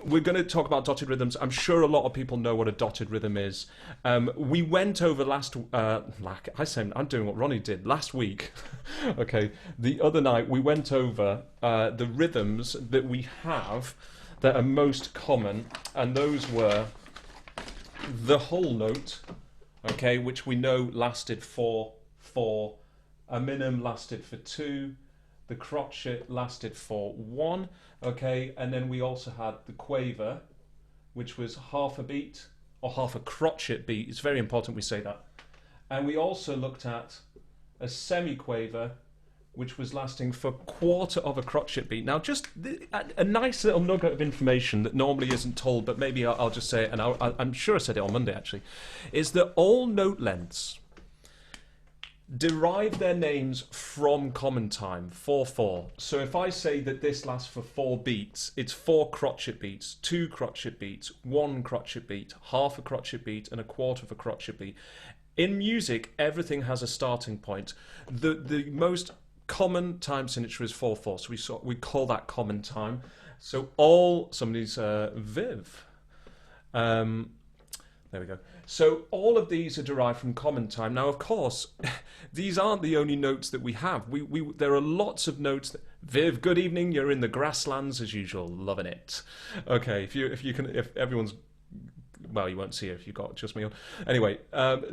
We're going to talk about dotted rhythms. I'm sure a lot of people know what a dotted rhythm is. We went over I'm doing what Ronnie did last week. Okay, the other night we went over the rhythms that we have that are most common, and those were the whole note, okay, which we know lasted for 4, a minim lasted for 2, the crotchet lasted for 1, okay, and then we also had the quaver, which was half a beat, or half a crotchet beat. It's very important we say that. And we also looked at a semi-quaver, which was lasting for quarter of a crotchet beat. Now, just a nice little nugget of information that normally isn't told, but maybe I'll just say it, and I'm sure I said it on Monday actually, is that all note lengths derive their names from common time, 4/4. So if I say that this lasts for 4 beats, it's 4 crotchet beats, 2 crotchet beats, 1 crotchet beat, half a crotchet beat, and a quarter of a crotchet beat. In music, everything has a starting point. The most common time signature is 4/4, so we call that common time. So somebody's Viv. There we go. So all of these are derived from common time. Now, of course, these aren't the only notes that we have. There are lots of notes that, Viv, good evening. You're in the grasslands as usual, loving it. Okay, if everyone's, well, you won't see it if you've got just me on. Anyway,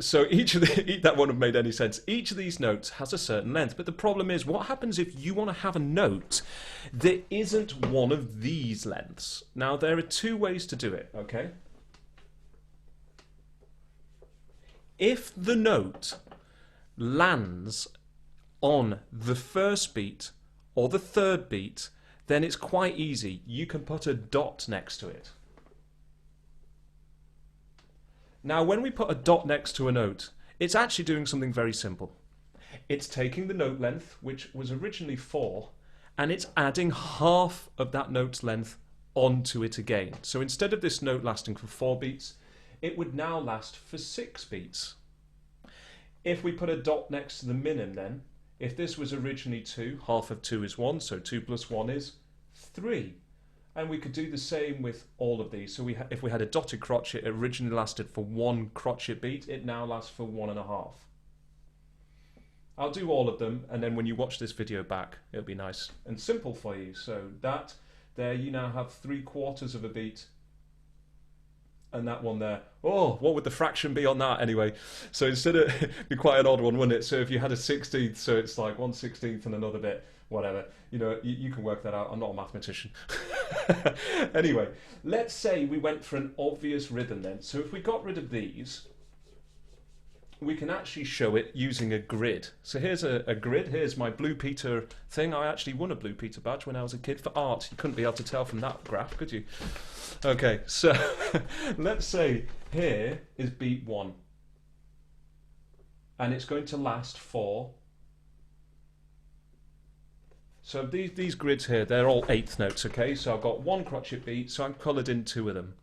so that wouldn't have made any sense. Each of these notes has a certain length, but the problem is, what happens if you want to have a note that isn't one of these lengths? Now, there are 2 ways to do it, okay? If the note lands on the first beat or the third beat, then it's quite easy. You can put a dot next to it. Now, when we put a dot next to a note, it's actually doing something very simple. It's taking the note length, which was originally 4, and it's adding half of that note's length onto it again. So instead of this note lasting for 4 beats, it would now last for 6 beats. If we put a dot next to the minim then, if this was originally 2, half of 2 is 1, so 2 plus 1 is 3. And we could do the same with all of these. So if we had a dotted crotchet, it originally lasted for 1 crotchet beat, it now lasts for 1.5. I'll do all of them, and then when you watch this video back, it'll be nice and simple for you. So there you now have 3/4 of a beat. And that one there, oh, what would the fraction be on that anyway? So instead of, it'd be quite an odd one, wouldn't it? So if you had a 16th, so it's like 1/16 and another bit, whatever. You know, you can work that out. I'm not a mathematician. Anyway, let's say we went for an obvious rhythm then. So if we got rid of these, we can actually show it using a grid. So here's a grid. Here's my Blue Peter thing. I actually won a Blue Peter badge when I was a kid for art. You couldn't be able to tell from that graph, could you? Okay, so let's say here is beat 1. And it's going to last for... So these grids here, they're all 8th notes, okay? So I've got 1 crotchet beat, so I've coloured in 2 of them.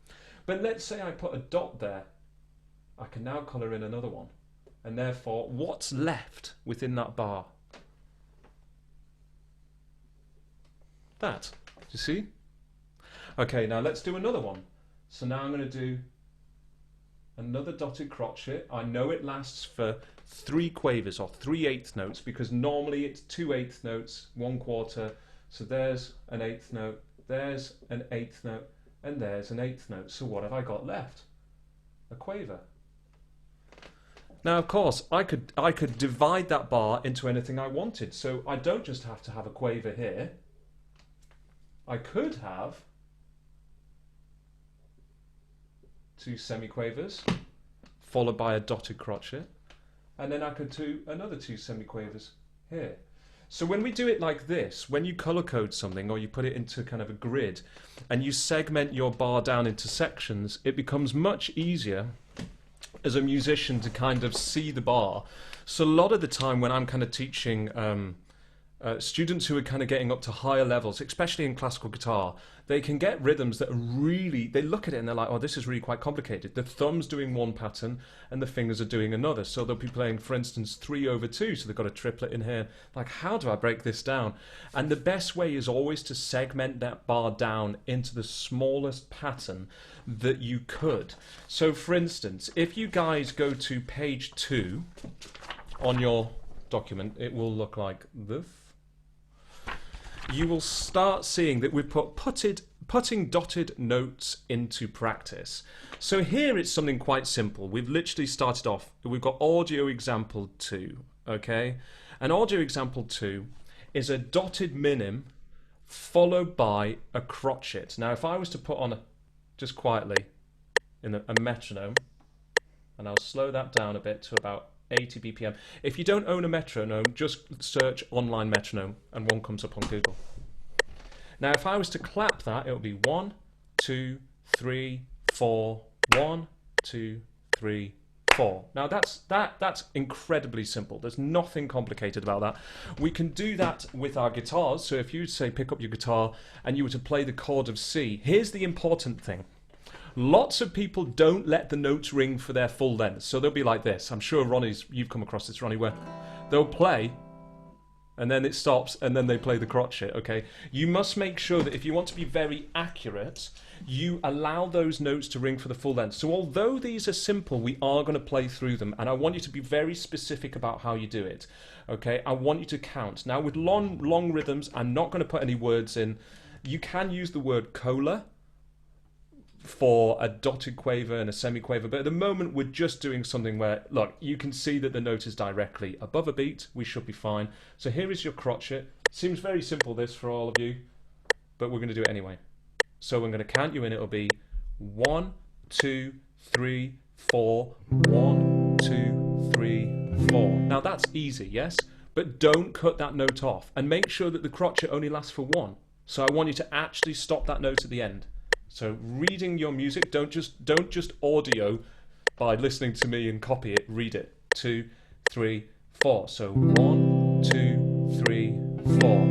But let's say I put a dot there. I can now colour in another one. And therefore, what's left within that bar? That. Do you see? Okay, now let's do another one. So now I'm going to do another dotted crotchet. I know it lasts for 3 quavers or 3/8 notes, because normally it's 2/8 notes, 1/4. So there's an 8th note, there's an 8th note, and there's an 8th note. So what have I got left? A quaver. Now, of course, I could divide that bar into anything I wanted. So I don't just have to have a quaver here. I could have 2 semiquavers followed by a dotted crotchet, and then I could do another 2 semiquavers here. So when we do it like this, when you color code something or you put it into kind of a grid and you segment your bar down into sections, it becomes much easier as a musician to kind of see the bar. So a lot of the time when I'm kind of teaching students who are kind of getting up to higher levels, especially in classical guitar, they can get rhythms that are really, they look at it and they're like, oh, this is really quite complicated. The thumb's doing one pattern and the fingers are doing another. So they'll be playing, for instance, 3/2. So they've got a triplet in here. Like, how do I break this down? And the best way is always to segment that bar down into the smallest pattern that you could. So for instance, if you guys go to page 2 on your document, it will look like this. You will start seeing that we've putting dotted notes into practice. So here it's something quite simple. We've literally started off, we've got audio example 2, okay? And audio example 2 is a dotted minim followed by a crotchet. Now if I was to put on, just quietly, in a metronome, and I'll slow that down a bit to about 80 BPM. If you don't own a metronome, just search online metronome and one comes up on Google. Now if I was to clap that, it would be 1, 2, 3, 4, 1, 2, 3, 4. Now that's incredibly simple. There's nothing complicated about that. We can do that with our guitars. So if you say pick up your guitar and you were to play the chord of C, here's the important thing. Lots of people don't let the notes ring for their full length. So they'll be like this. I'm sure you've come across this, Ronnie, where they'll play and then it stops and then they play the crotchet, okay? You must make sure that if you want to be very accurate, you allow those notes to ring for the full length. So although these are simple, we are going to play through them, and I want you to be very specific about how you do it, okay? I want you to count. Now with long rhythms, I'm not going to put any words in. You can use the word cola for a dotted quaver and a semiquaver, but at the moment we're just doing something where, look, you can see that the note is directly above a beat. We should be fine. So here is your crotchet. Seems very simple, this, for all of you, but we're going to do it anyway. So I'm going to count you in. It'll be 1, 2, 3, 4, 1, 2, 3, 4. Now that's easy, yes? But don't cut that note off, and make sure that the crotchet only lasts for 1. So I want you to actually stop that note at the end. So reading your music, don't just audio by listening to me and copy it, read it. 2, 3, 4. So 1, 2, 3, 4.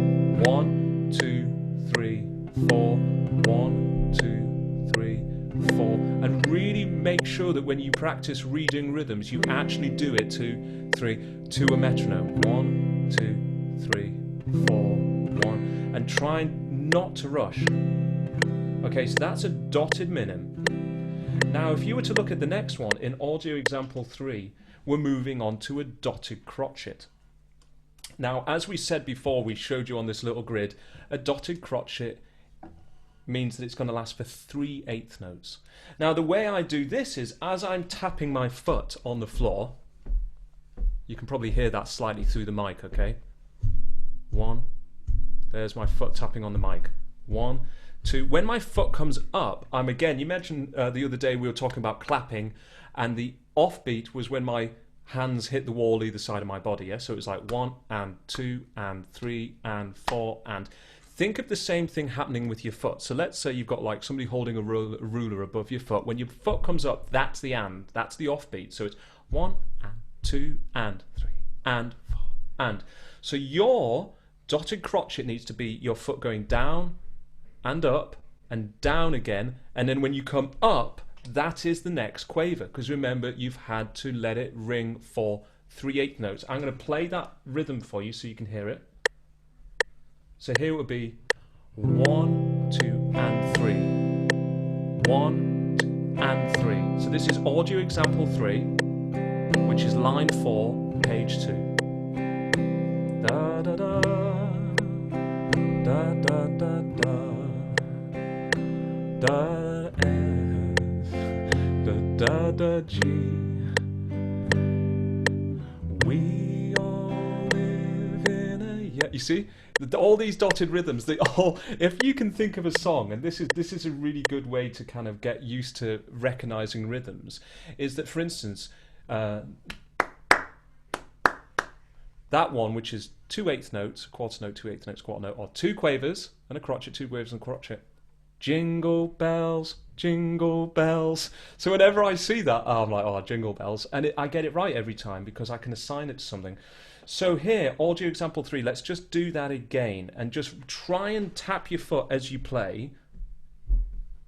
1, 2, 3, 4. 1, 2, 3, 4. And really make sure that when you practice reading rhythms, you actually do it 2, 3, to a metronome. 1, 2, 3, 4, 1. And try not to rush. Okay, so that's a dotted minim. Now, if you were to look at the next one, in audio example 3, we're moving on to a dotted crotchet. Now, as we said before, we showed you on this little grid, a dotted crotchet means that it's going to last for 3/8 notes. Now, the way I do this is, as I'm tapping my foot on the floor, you can probably hear that slightly through the mic, okay? 1, there's my foot tapping on the mic. 1, 2. When my foot comes up, I'm again, you mentioned the other day we were talking about clapping, and the offbeat was when my hands hit the wall either side of my body, yeah? So it was like 1 and 2 and 3 and 4 and... Think of the same thing happening with your foot. So let's say you've got like somebody holding a ruler above your foot. When your foot comes up, that's the and, that's the offbeat. So it's 1 and 2 and 3 and 4 and. So your dotted crotchet needs to be your foot going down and up and down again, and then when you come up, that is the next quaver, because remember, you've had to let it ring for 3/8 notes. I'm going to play that rhythm for you so you can hear it. So here it would be 1, 2 and 3. 1, 2 and 3. So this is audio example 3, which is line 4, page 2. Da da da da da da da. Da F, da da G. We all live in a... Yeah, you see? All these dotted rhythms, they all... If you can think of a song, and this is a really good way to kind of get used to recognizing rhythms, is that, for instance, that one, which is 2/8 notes, quarter note, 2/8 notes, quarter note, or 2 quavers and a crotchet, 2 quavers and a crotchet. Jingle bells, jingle bells. So whenever I see that, I'm like, oh, jingle bells. And I get it right every time because I can assign it to something. So here, audio example 3, let's just do that again and just try and tap your foot as you play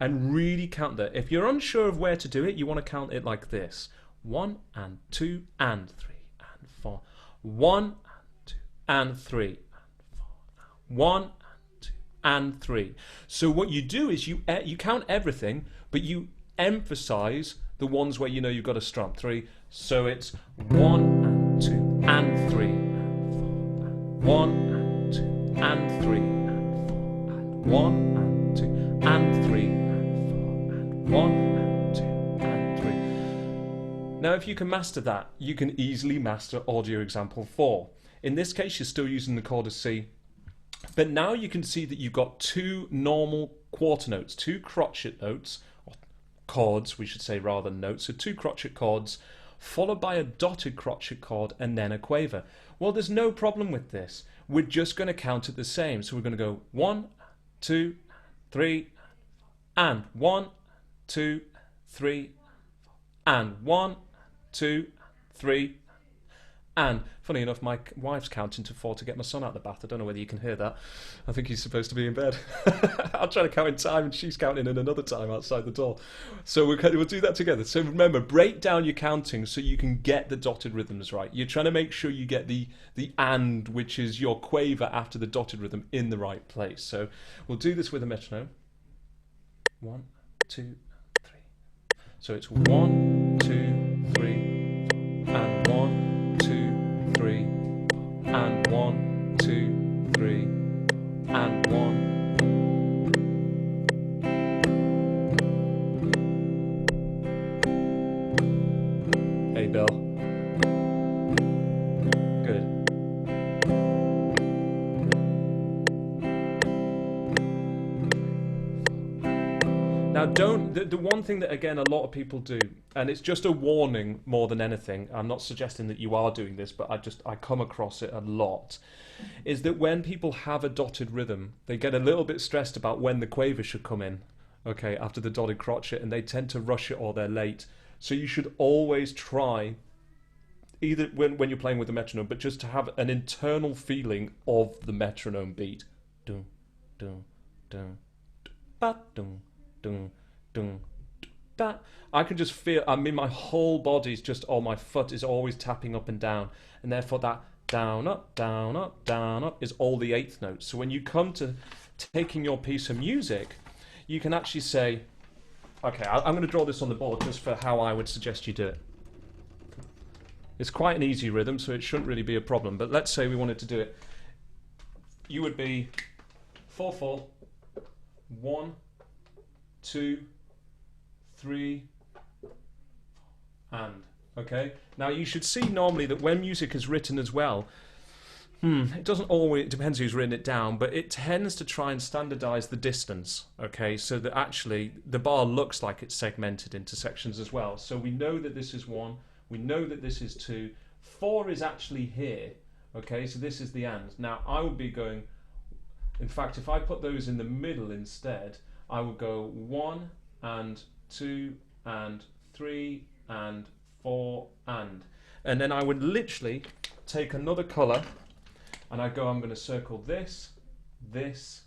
and really count that. If you're unsure of where to do it, you want to count it like this. 1 and 2 and 3 and 4. 1 and 2 and 3 and 4. 1 and 2 and 3. So what you do is you count everything, but you emphasize the ones where you know you've got to strum. 3. So it's 1 and 2 and 3 and 4 and 1 and 2 and 3 and 4 and 1 and 2 and 3 and 4 and 1 and 2 and 3. Now if you can master that, you can easily master audio example 4. In this case you're still using the chord of C, but now you can see that you've got 2 normal quarter notes, 2 crotchet notes, or chords we should say rather than notes, so 2 crotchet chords followed by a dotted crotchet chord and then a quaver. Well, there's no problem with this. We're just going to count it the same. So we're going to go 1, 2, 3, and 1, 2, 3, and 1, 2, 3, and funny enough, my wife's counting to 4 to get my son out of the bath. I don't know whether you can hear that. I think he's supposed to be in bed. I'm trying to count in time and she's counting in another time outside the door. So we'll do that together. So remember, break down your counting so you can get the dotted rhythms right. You're trying to make sure you get the and, which is your quaver after the dotted rhythm, in the right place. So we'll do this with a metronome. 1, 2, 3. So it's 1, 2, 3, and 1, 2, 3, and 1, 2, 3, and 1. Hey, Bill. Good. Now the one thing that again a lot of people do, and it's just a warning more than anything, I'm not suggesting that you are doing this, but I come across it a lot, is that when people have a dotted rhythm, they get a little bit stressed about when the quaver should come in, okay, after the dotted crotchet, and they tend to rush it or they're late. So you should always try, either when you're playing with the metronome, but just to have an internal feeling of the metronome beat. Dun, dun, dun, ba, dun. Dun, dun, da. I can just feel, I mean, my whole body's just, or my foot is always tapping up and down, and therefore that down, up, down, up, down, up is all the 8th notes. So when you come to taking your piece of music, you can actually say, okay, I'm going to draw this on the board just for how I would suggest you do it. It's quite an easy rhythm, so it shouldn't really be a problem, but let's say we wanted to do it. You would be 4, 4, 1, 2, 3, and. Okay? Now you should see normally that when music is written as well, it doesn't always, it depends who's written it down, but it tends to try and standardize the distance, okay, so that actually the bar looks like it's segmented into sections as well. So we know that this is 1, we know that this is 2, 4 is actually here, okay, so this is the and. Now I would be going, in fact, if I put those in the middle instead, I would go 1 and 2 and 3 and 4 and then I would literally take another colour and I go, I'm going to circle this, this,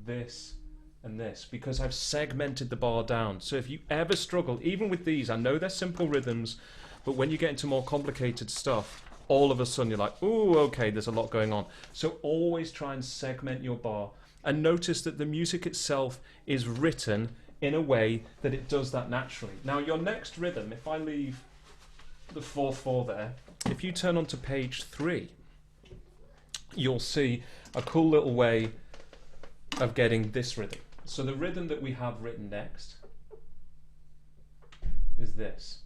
this and this, because I've segmented the bar down. So if you ever struggle, even with these, I know they're simple rhythms, but when you get into more complicated stuff, all of a sudden you're like, ooh, okay, there's a lot going on. So always try and segment your bar. And notice that the music itself is written in a way that it does that naturally. Now your next rhythm, if I leave the 4/4 there, if you turn onto page 3, you'll see a cool little way of getting this rhythm. So the rhythm that we have written next is this.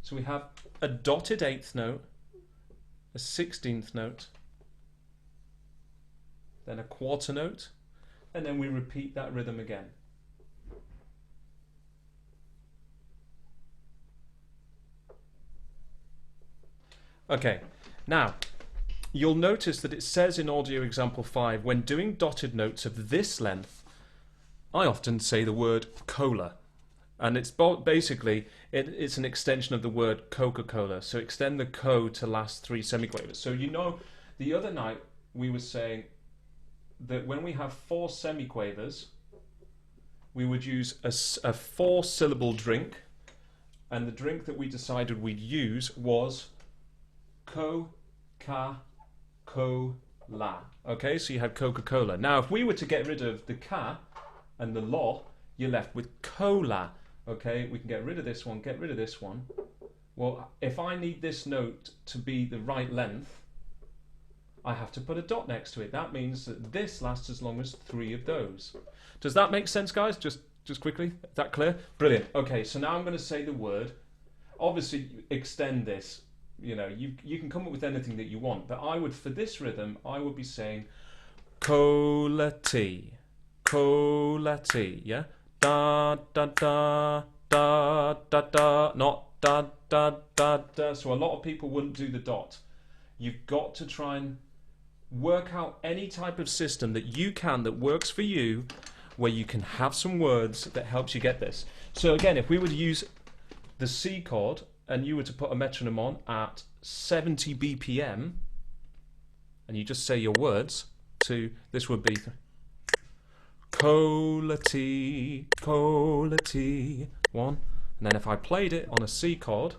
So we have a dotted 8th note, a 16th note, then a quarter note, and then we repeat that rhythm again. Okay, now you'll notice that it says in audio example 5, when doing dotted notes of this length, I often say the word cola. And it's basically, it's an extension of the word Coca-Cola. So extend the co to last 3 semiquavers. So you know, the other night we were saying that when we have 4 semiquavers, we would use a 4-syllable drink, and the drink that we decided we'd use was Coca-Cola. Okay, so you had Coca-Cola. Now, if we were to get rid of the ka and the lo, you're left with cola. Okay, we can get rid of this one, get rid of this one. Well, if I need this note to be the right length, I have to put a dot next to it. That means that this lasts as long as 3 of those. Does that make sense, guys? Just quickly. Is that clear? Brilliant. Okay, so now I'm going to say the word. Obviously, extend this. You know, you can come up with anything that you want, but I would, for this rhythm, I would be saying cola tea, yeah? Da da da da da da, not da da da da. So a lot of people wouldn't do the dot. You've got to try and work out any type of system that you can that works for you, where you can have some words that helps you get this. So again, if we were to use the C chord and you were to put a metronome on at 70 BPM and you just say your words to, this would be cola tea, 1. And then if I played it on a C chord,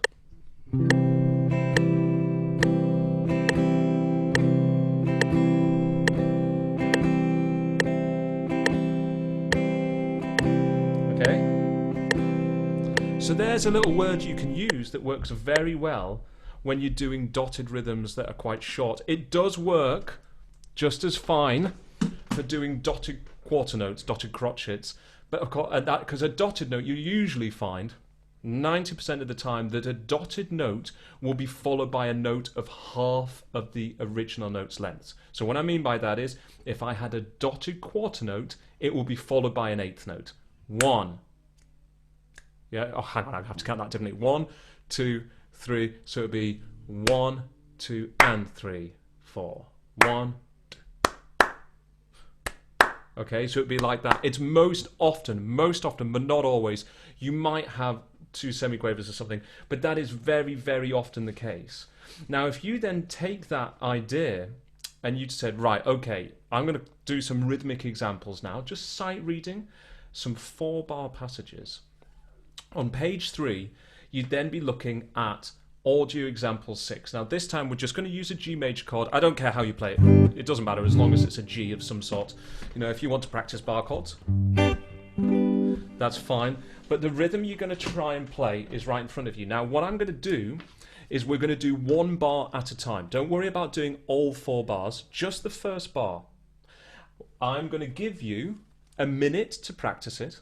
okay? So there's a little word you can use that works very well when you're doing dotted rhythms that are quite short. It does work just as fine for doing dotted quarter notes, dotted crotchets, but of course, because a dotted note, you usually find 90% of the time that a dotted note will be followed by a note of half of the original note's length. So what I mean by that is, if I had a dotted quarter note, it will be followed by an 8th note. 1. Yeah, oh, hang on, I have to count that differently. 1, 2, 3. So it would be 1, 2, and 3, 4. 1, 2. Okay, so it'd be like that. It's most often, but not always. You might have 2 semiquavers or something, but that is very, very often the case. Now, if you then take that idea and you said, right, okay, I'm going to do some rhythmic examples now, just sight reading some 4-bar passages. On page 3, you'd then be looking at audio example 6. Now this time we're just going to use a G major chord. I don't care how you play it. It doesn't matter as long as it's a G of some sort. You know, if you want to practice bar chords, that's fine. But the rhythm you're going to try and play is right in front of you. Now what I'm going to do is we're going to do 1 bar at a time. Don't worry about doing all 4 bars, just the first bar. I'm going to give you a minute to practice it.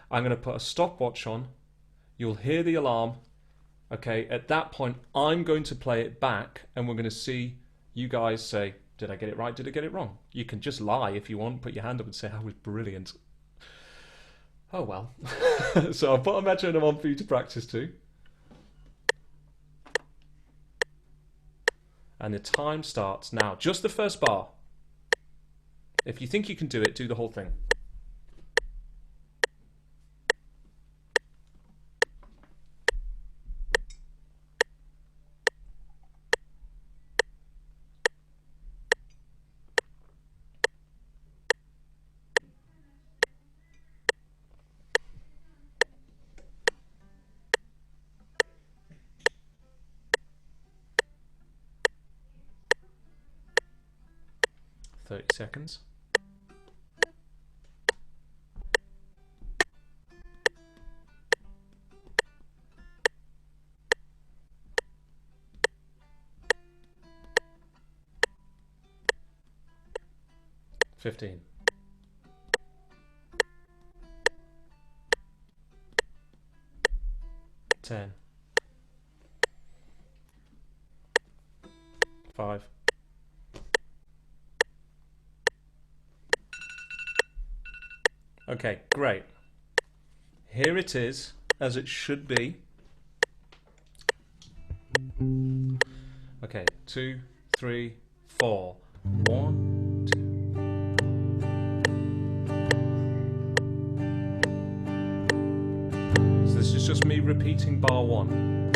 I'm going to put a stopwatch on. You'll hear the alarm. Okay, at that point, I'm going to play it back and we're going to see you guys say, did I get it right? Did I get it wrong? You can just lie if you want, put your hand up and say, that was brilliant. Oh well. So I'll put a metronome on for you to practice to. And the time starts now. Just the first bar. If you think you can do it, do the whole thing. Seconds. $15. 10. 5. Okay, great. Here it is, as it should be. Okay, 2, 3, 4. 1, 2. This is just me repeating bar 1.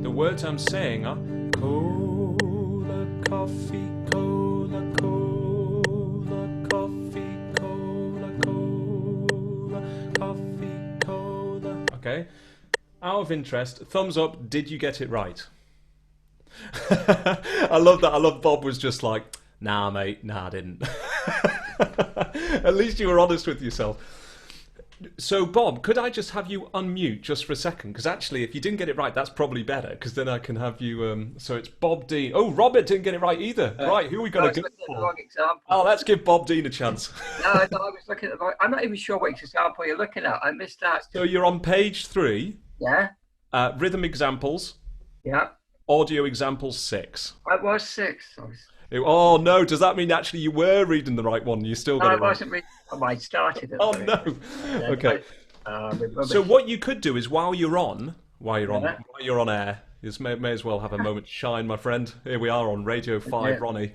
The words I'm saying are cola, coffee, cola, cola, coffee, cola, cola, coffee, cola. Okay. Out of interest, thumbs up, did you get it right? I love that. I love Bob was just like, nah, mate, nah, I didn't. At least you were honest with yourself. So, Bob, could I just have you unmute just for a second? Because actually, if you didn't get it right, that's probably better, because then I can have you... so it's Bob Dean. Oh, Robert didn't get it right either. Right, who are we going to go for? The wrong example. Oh, let's give Bob Dean a chance. No, I was looking at the wrong... I'm not even sure what example you're looking at. I missed that. So you're on page 3. Yeah? Rhythm examples. Yeah. Audio examples 6. I was 6. Oh, no. Does that mean actually you were reading the right one? You still got it right? I wasn't reading... Oh, I started it. Oh, no. Okay. So what you could do is while you're on air, you may as well have a moment to shine, my friend. Here we are on Radio 5, Ronnie.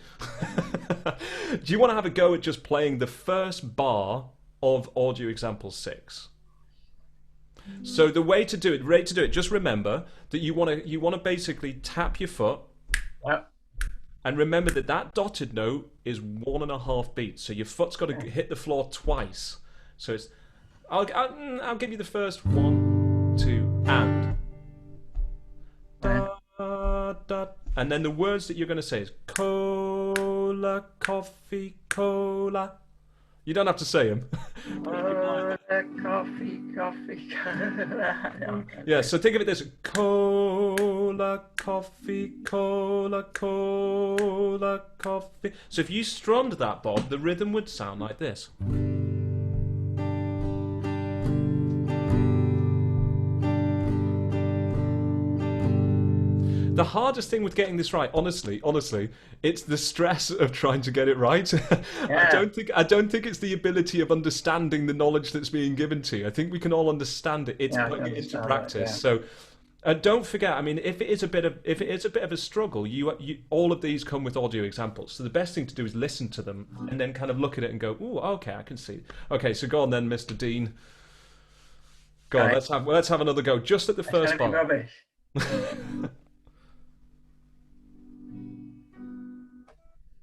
Do you want to have a go at just playing the first bar of audio example 6? So the way to do it, just remember that you want to basically tap your foot. Yep. And remember that dotted note is 1.5 beats. So your foot's got to hit the floor twice. So it's I'll give you the first 1, 2, and da, da. And then the words that you're going to say is cola, coffee, cola. You don't have to say them. Coffee, cola. Yeah, so think of it this: cola, coffee, cola, cola, coffee. So if you strummed that, Bob, the rhythm would sound like this. The hardest thing with getting this right, honestly, it's the stress of trying to get it right. Yeah. I don't think it's the ability of understanding the knowledge that's being given to you. I think we can all understand it. It's putting it into practice. So don't forget. I mean, if it is a bit of a struggle, you all of these come with audio examples. So the best thing to do is listen to them and then kind of look at it and go, "Ooh, okay, I can see." Okay, so go on then, Mr. Dean. Go on. Let's have another go. Just at the first bar. Rubbish.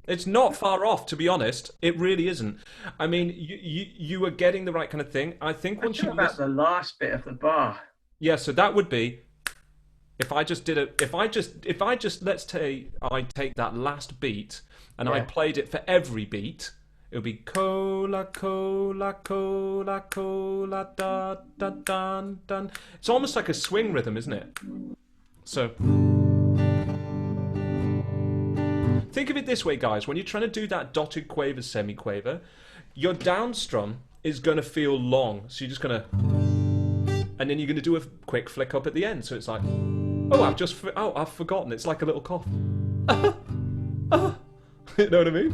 It's not far off, to be honest. It really isn't. I mean, you are getting the right kind of thing. I think once you about the last bit of the bar. Yeah, so that would be if I just let's say I take that last beat and I played it for every beat. It would be cola, cola, cola, cola, da da dun dun. It's almost like a swing rhythm, isn't it? So. Think of it this way, guys. When you're trying to do that dotted quaver, semi-quaver, your down strum is going to feel long. So you're just going to... And then you're going to do a quick flick up at the end. So it's like... Oh, I've forgotten. It's like a little cough. You know what I mean?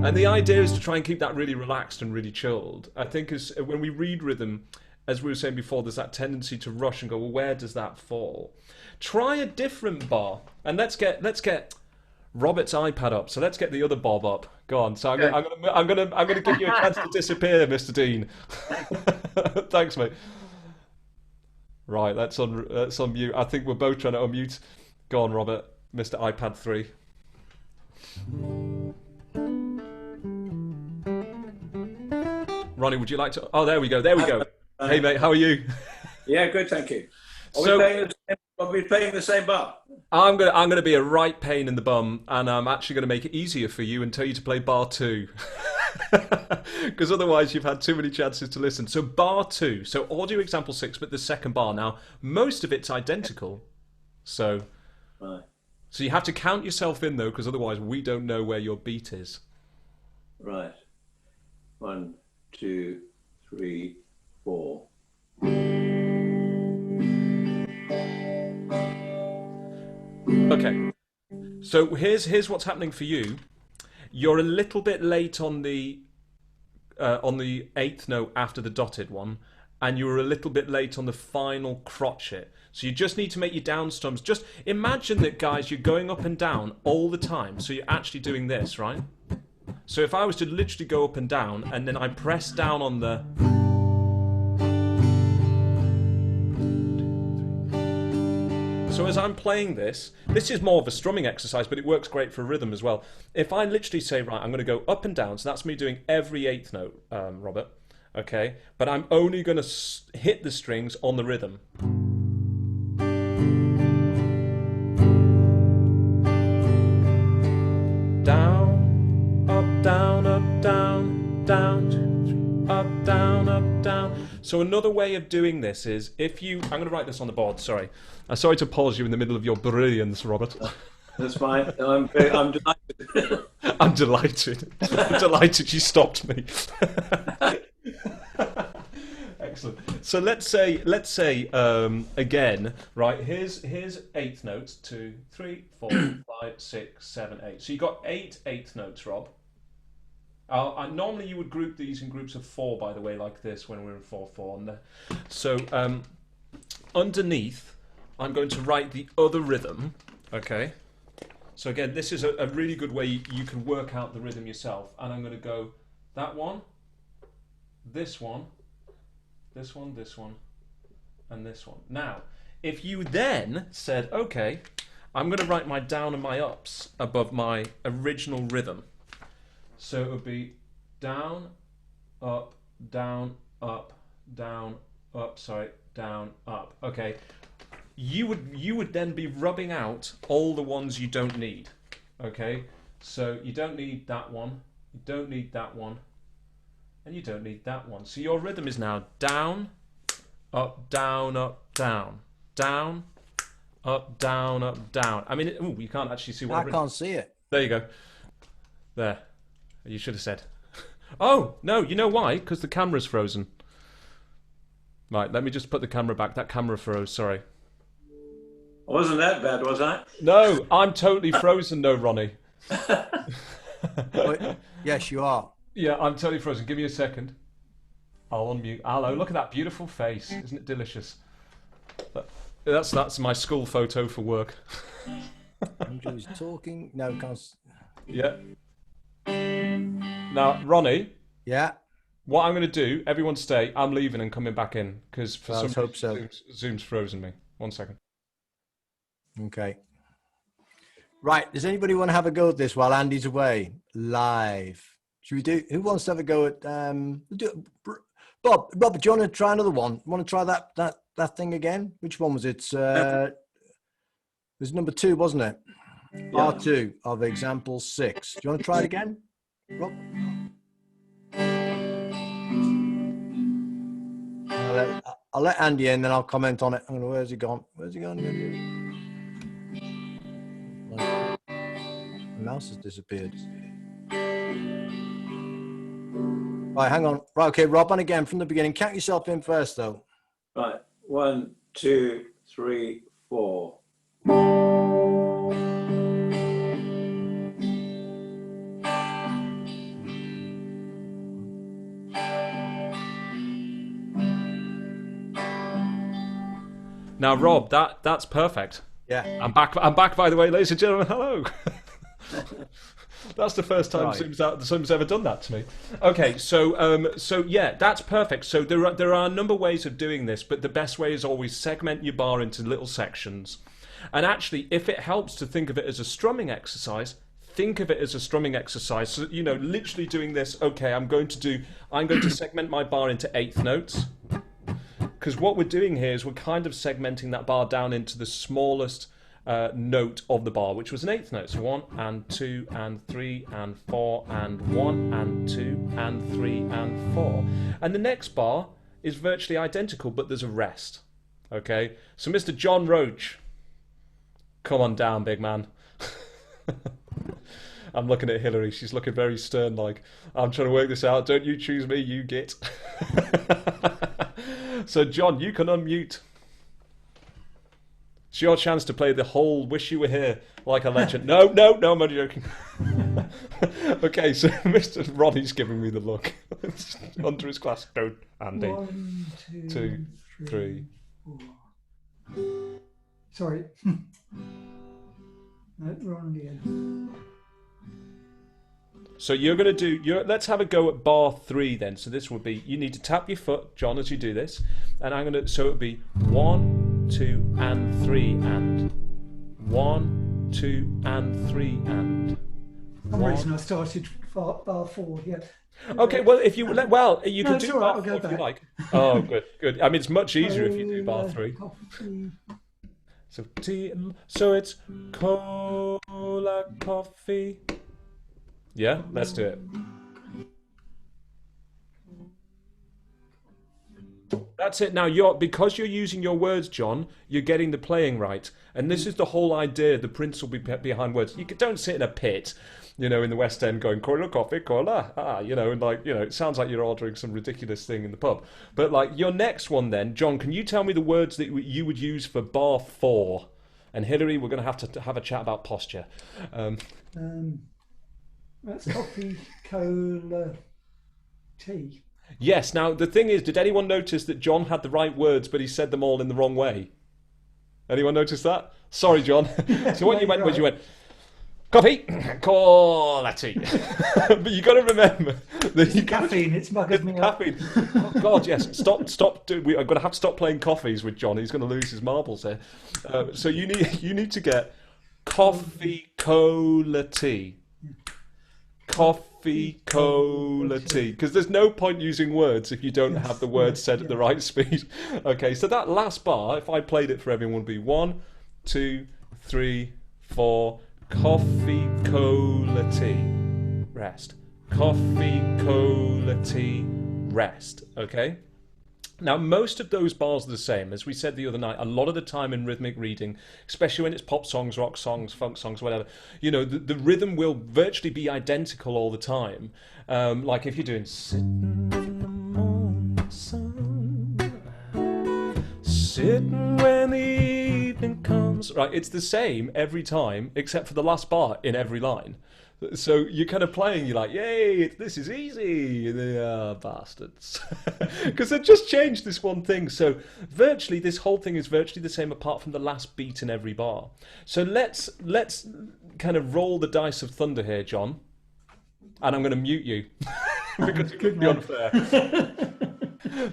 And the idea is to try and keep that really relaxed and really chilled. I think when we read rhythm... As we were saying before, there's that tendency to rush and go, well, where does that fall? Try a different bar, and let's get Robert's iPad up. So let's get the other Bob up. Go on. So I'm gonna give you a chance to disappear, Mr. Dean. Thanks, mate. Right, let's unmute. I think we're both trying to unmute. Go on, Robert, Mr. iPad 3. Ronnie, would you like to? Oh, there we go. There we go. Hey mate, how are you? Yeah, good, thank you. Are we playing the same bar? I'm gonna be a right pain in the bum, and I'm actually gonna make it easier for you and tell you to play bar 2, because otherwise you've had too many chances to listen. So bar 2, so audio example 6, but the second bar. Now most of it's identical, so you have to count yourself in though, because otherwise we don't know where your beat is. Right. 1, 2, 3, 4. Okay, so here's what's happening for you. You're a little bit late on the 8th note after the dotted one, and you're a little bit late on the final crotchet. So you just need to make your down strums. Just imagine that, guys, you're going up and down all the time. So you're actually doing this, right? So if I was to literally go up and down, and then I press down on the... So as I'm playing this is more of a strumming exercise, but it works great for rhythm as well. If I literally say, right, I'm going to go up and down, so that's me doing every eighth note, Robert, okay? But I'm only going to hit the strings on the rhythm. Down, up, down, up, down, down, 2, 3, up, down, up, down. So another way of doing this is if you... I'm going to write this on the board, sorry. I'm sorry to pause you in the middle of your brilliance, Robert. That's fine. I'm delighted. I'm delighted. I'm delighted you stopped me. Excellent. So let's say again, right? Here's eighth notes: 2, 3, 4, 5, 6, 7, 8. So you got 8 eighth notes, Rob. Normally you would group these in groups of 4, by the way, like this when we're in 4/4. So underneath, I'm going to write the other rhythm. Okay. So again, this is a really good way you can work out the rhythm yourself. And I'm going to go that one, this one, this one, this one, and this one. Now, if you then said, okay, I'm going to write my down and my ups above my original rhythm. So it would be down, up, down, up, down, up, sorry, down, up. Okay. You would then be rubbing out all the ones you don't need. Okay? So you don't need that one, you don't need that one, and you don't need that one. So your rhythm is now down, up, down, up, down, down, up, down, up, down. I mean, ooh, you can't actually see what I can't see it. There you go. There. You should have said. Oh, no, you know why? Because the camera's frozen. Right, let me just put the camera back. That camera froze, sorry. I wasn't that bad, was I? No, I'm totally frozen though, Ronnie. Yes, you are. Yeah, I'm totally frozen. Give me a second. I'll unmute. Hello, look at that beautiful face. Isn't it delicious? That's my school photo for work. Andrew's talking. No, can't. Yeah. Now, Ronnie. Yeah. What I'm going to do, everyone stay. I'm leaving and coming back in because for some hope so. Zoom's frozen me. 1 second. Okay. Right. Does anybody want to have a go at this while Andy's away? Live. Should we do? Who wants to have a go at? Bob, do you want to try another one? Want to try that thing again? Which one was it? It was number 2, wasn't it? Yeah. R2 of example 6. Do you want to try it again, Rob? I'll let Andy in, then I'll comment on it. Where's he gone? Where's he gone? The mouse has disappeared. Right, hang on. Right, okay, Rob, on again from the beginning. Count yourself in first, though. Right. 1, 2, 3, 4. Now, Rob, that's perfect. Yeah. I'm back, by the way, ladies and gentlemen. Hello. That's the first time Right. someone's ever done that to me. Okay, so yeah, that's perfect. So there are a number of ways of doing this, but the best way is always segment your bar into little sections. And actually, if it helps to think of it as a strumming exercise, think of it as a strumming exercise. So, you know, literally doing this, okay, I'm going to segment my bar into eighth notes. Because what we're doing here is we're kind of segmenting that bar down into the smallest note of the bar, which was an eighth note. So 1 and 2 and 3 and 4 and 1 and 2 and 3 and 4. And the next bar is virtually identical, but there's a rest. Okay? So Mr. John Roach, come on down, big man. I'm looking at Hillary. She's looking very stern like, I'm trying to work this out. Don't you choose me, you git. So, John, you can unmute. It's your chance to play the whole Wish You Were Here like a legend. No, I'm only joking. Okay, so Mr. Ronnie's giving me the look. Under his glass. Don't, Andy. 1, 2, 3. 4. Sorry. No, wrong again. So you're going to do, let's have a go at bar 3 then. So this would be, you need to tap your foot, John, as you do this. And I'm going to, so it would be 1, 2, and 3, and 1, 2, and 3, and. For some reason I started bar 4, yeah. Okay, well, if you well, you can it's do all right, bar I'll 4 go if you back. like. Oh, good, good. I mean, it's much easier if you do bar 3. Coffee. So so it's cola, coffee. Yeah, let's do it. That's it. Now because you're using your words, John, you're getting the playing right, and this is the whole idea. The principle behind words. You don't sit in a pit, in the West End going cola, coffee, cola, and it sounds like you're ordering some ridiculous thing in the pub. But like your next one, then, John, can you tell me the words that you would use for bar 4? And Hilary, we're going to have a chat about posture. That's coffee, cola, tea. Yes. Now the thing is, did anyone notice that John had the right words, but he said them all in the wrong way? Anyone notice that? Sorry, John. So what you went was you went coffee, cola, tea. But you got to remember that you Caffeine, it's buggered me up. caffeine. Oh God, yes. Stop. I'm going to have to stop playing coffees with John. He's going to lose his marbles here. So you need to get coffee, cola, tea. Coffee, cola, tea. Because there's no point using words if you don't have the words said at the right speed. Okay, so that last bar, if I played it for everyone, would be 1, 2, 3, 4. Coffee, cola, tea. Rest. Coffee, cola, tea. Rest. Okay? Now, most of those bars are the same. As we said the other night, a lot of the time in rhythmic reading, especially when it's pop songs, rock songs, funk songs, whatever, the rhythm will virtually be identical all the time. Like if you're doing sitting in the morning sun, sitting when the evening comes. Right, it's the same every time, except for the last bar in every line. So you're kind of playing, you're like, yay, this is easy. Bastards. Because they've just changed this one thing. So virtually, this whole thing is virtually the same apart from the last beat in every bar. So let's kind of roll the dice of thunder here, John. And I'm going to mute you. Because it could be unfair.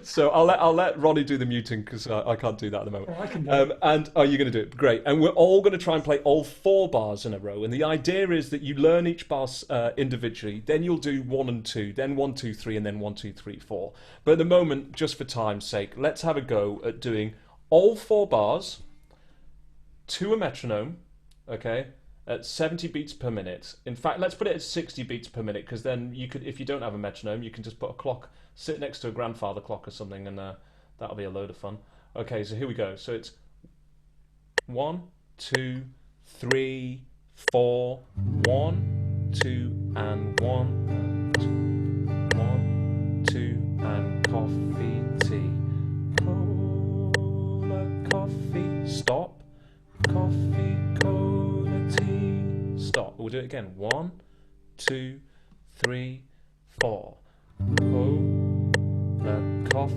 So I'll let Ronnie do the muting because I can't do that at the moment. I can do it. And you're going to do it. Great. And we're all going to try and play all 4 bars in a row. And the idea is that you learn each bar individually. Then you'll do 1 and 2, then 1, 2, 3, and then 1, 2, 3, 4. But at the moment, just for time's sake, let's have a go at doing all 4 bars to a metronome. Okay. At 70 beats per minute. In fact, let's put it at 60 beats per minute because then you could, if you don't have a metronome, you can just put a clock, sit next to a grandfather clock or something, and that'll be a load of fun. Okay, so here we go. So it's 1, 2, 3, 4, 1, 2, and 1, and 1, 2, and coffee, tea, cola, coffee, stop, coffee, cola, tea, stop. We'll do it again. 1, 2, 3, 4. Cola, coffee,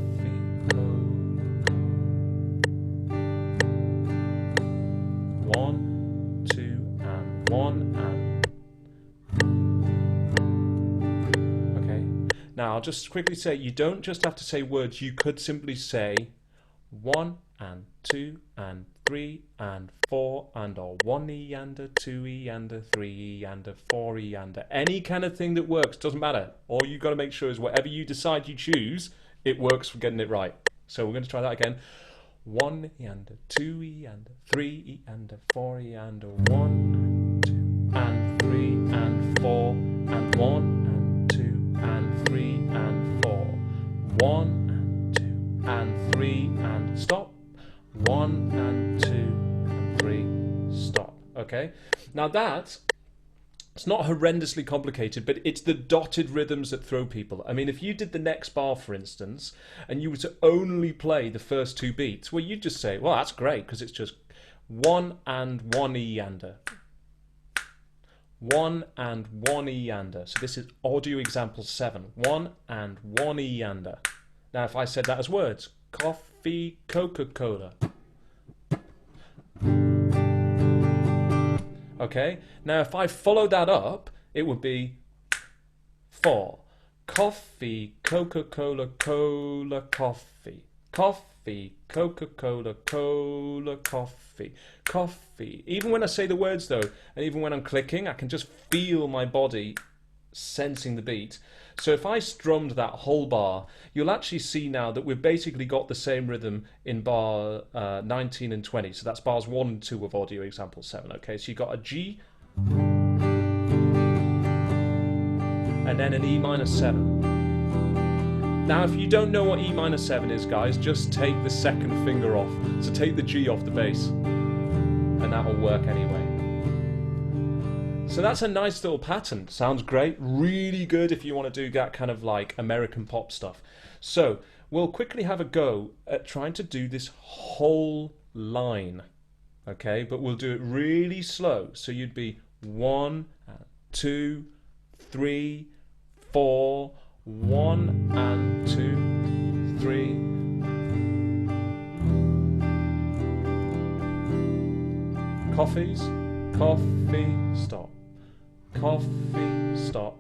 cola. 1, 2, and 1, and. Okay. Now I'll just quickly say you don't just have to say words. You could simply say 1 and 2 and 3 and 4 and a 1e and a 2e and a 3e and a 4e and a any kind of thing that works. Doesn't matter. All you've got to make sure is whatever you decide you choose, it works for getting it right. So we're going to try that again. 1e and a 2e and a 3e and a 4e and a 1 and 2 and 3 and 4 and 1 and 2 and 3 and 4. 1 and 2 and 3 and stop. 1 and 2 and 3, stop. Okay? Now it's not horrendously complicated, but it's the dotted rhythms that throw people. I mean, if you did the next bar, for instance, and you were to only play the first 2 beats, well, you'd just say, well, that's great, because it's just 1 and 1e and a. 1 and 1e and a. So this is audio example 7. 1 and 1e and a. Now, if I said that as words, coffee, Coca-Cola. Okay, now if I follow that up, it would be 4. Coffee, Coca-Cola, cola, coffee. Coffee, Coca-Cola, cola, coffee. Coffee. Even when I say the words though, and even when I'm clicking, I can just feel my body sensing the beat. So if I strummed that whole bar, you'll actually see now that we've basically got the same rhythm in bar 19 and 20. So that's bars 1 and 2 of audio example 7. Okay, so you've got a G and then an E minor 7. Now if you don't know what E minor 7 is, guys, just take the second finger off. So take the G off the bass and that will work anyway. So that's a nice little pattern. Sounds great. Really good if you want to do that kind of like American pop stuff. So we'll quickly have a go at trying to do this whole line. Okay, but we'll do it really slow. So you'd be 1, 2, 3, 4, 1 and 2, 3. Coffees, coffee, stop. Coffee, stop.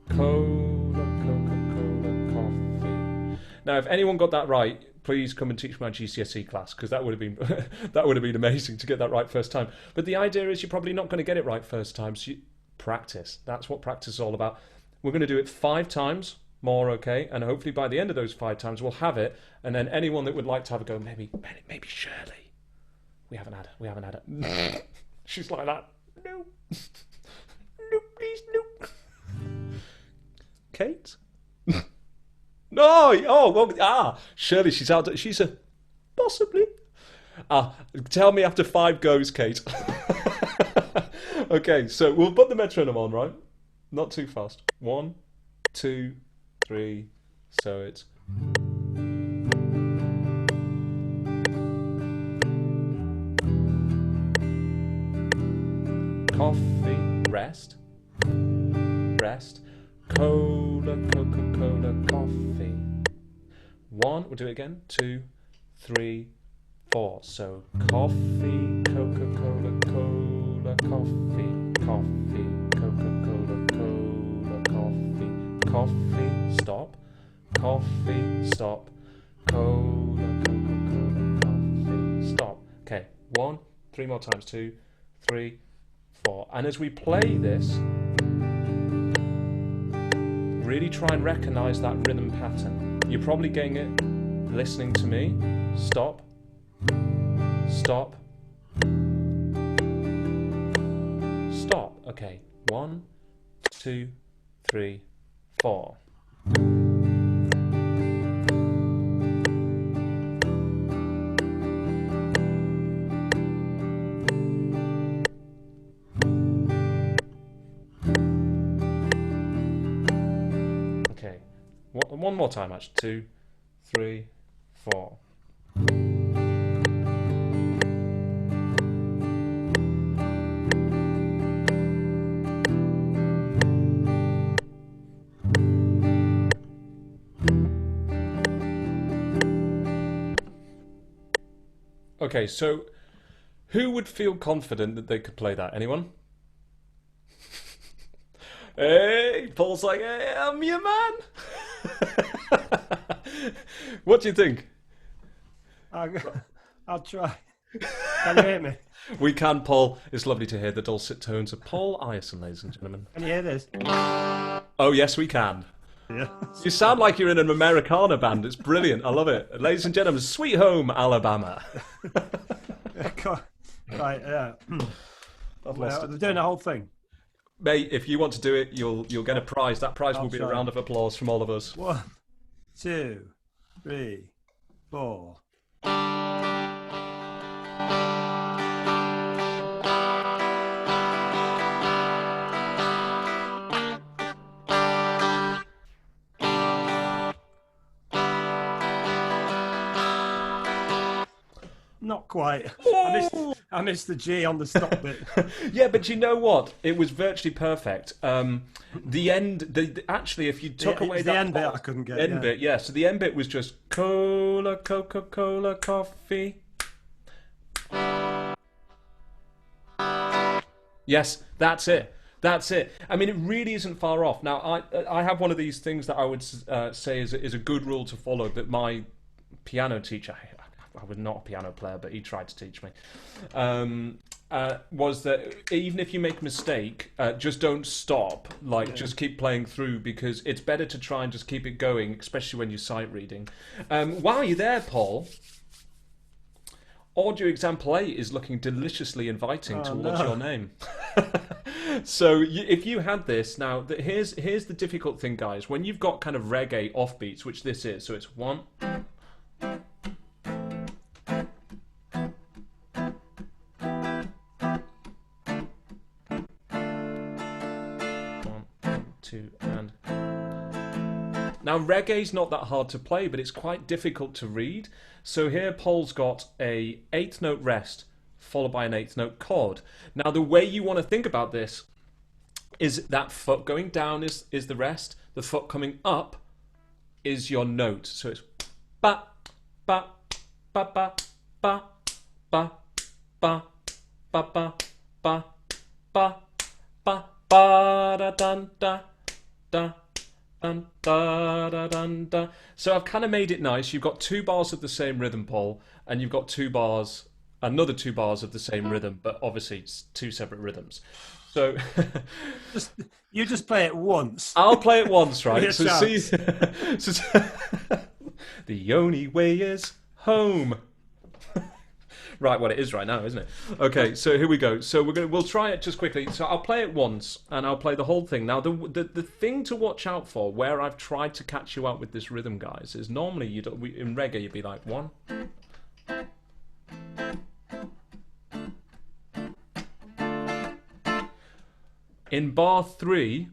Cola, Coca-Cola, coffee. Now, if anyone got that right, please come and teach my GCSE class, because that would have been that would have been amazing to get that right first time. But the idea is you're probably not going to get it right first time, so you practice. That's what practice is all about. We're going to do it 5 times more, okay? And hopefully by the end of those 5 times we'll have it. And then anyone that would like to have a go, maybe Shirley. We haven't had it. She's like that. No. No, please, no. Kate? No. Oh, well, Shirley, she's out. She's a possibly. Tell me after 5 goes, Kate. Okay, so we'll put the metronome on, right? Not too fast. 1, 2, 3. So it's. Coffee, rest, rest, cola, Coca-Cola, coffee. 1, we'll do it again, 2, 3, 4. So coffee, Coca-Cola, cola, coffee, coffee, Coca-Cola, cola, coffee, coffee, stop, coffee, stop, cola, Coca-Cola, coffee, stop. Okay, 1, 3 more times, 2, 3, 4. And as we play this, really try and recognize that rhythm pattern. You're probably getting it listening to me. Stop, stop, stop. Okay, 1, 2, 3, 4. Okay, one more time, actually. 2, 3, 4. Okay, so who would feel confident that they could play that? Anyone? Hey, Paul's like, hey, I'm your man. What do you think? I'll try. Can you hear me? We can, Paul. It's lovely to hear the dulcet tones of Paul Ireson, ladies and gentlemen. Can you hear this? Oh, yes, we can. Yeah. You sound like you're in an Americana band. It's brilliant. I love it. Ladies and gentlemen, Sweet Home, Alabama. Right, yeah. I've lost They're it. doing the whole thing. Mate, if you want to do it, you'll get a prize. That prize will be a try. round of applause from all of us. 1, 2, 3, 4. Not quite. I missed the G on the stop bit. Yeah, but you know what? It was virtually perfect. The end, actually, if you took away the that end bit, pause- I couldn't get. end bit, yeah. So the end bit was just cola, Coca-Cola, coffee. Yes, that's it. That's it. I mean, it really isn't far off. Now, I have one of these things that I would say is a good rule to follow that my piano teacher, I was not a piano player, but he tried to teach me, was that even if you make a mistake, just don't stop. Like, just keep playing through, because it's better to try and just keep it going, especially when you're sight reading. While you're there, Paul, audio example 8 is looking deliciously inviting towards your name. So if you had this, now here's the difficult thing, guys. When you've got kind of reggae offbeats, which this is, so it's 1, 2, and now reggae's not that hard to play, but it's quite difficult to read. So here Paul's got a 8th note rest followed by an 8th note chord. Now the way you want to think about this is that foot going down is the rest, the foot coming up is your note. So it's ba ba ba ba ba ba ba ba ba ba ba ba ba da dun da da dun da da dun da. So I've kind of made it nice. You've got 2 bars of the same rhythm, Paul, and you've got 2 bars, another 2 bars of the same rhythm, but obviously it's 2 separate rhythms. So you just play it once. I'll play it once, right? Yes, So see, the only way is home. Right, well, it is right now, isn't it? Okay, so here we go. So we'll try it just quickly. So I'll play it once, and I'll play the whole thing. Now, the thing to watch out for, where I've tried to catch you out with this rhythm, guys, is normally in reggae you'd be like 1. In bar 3,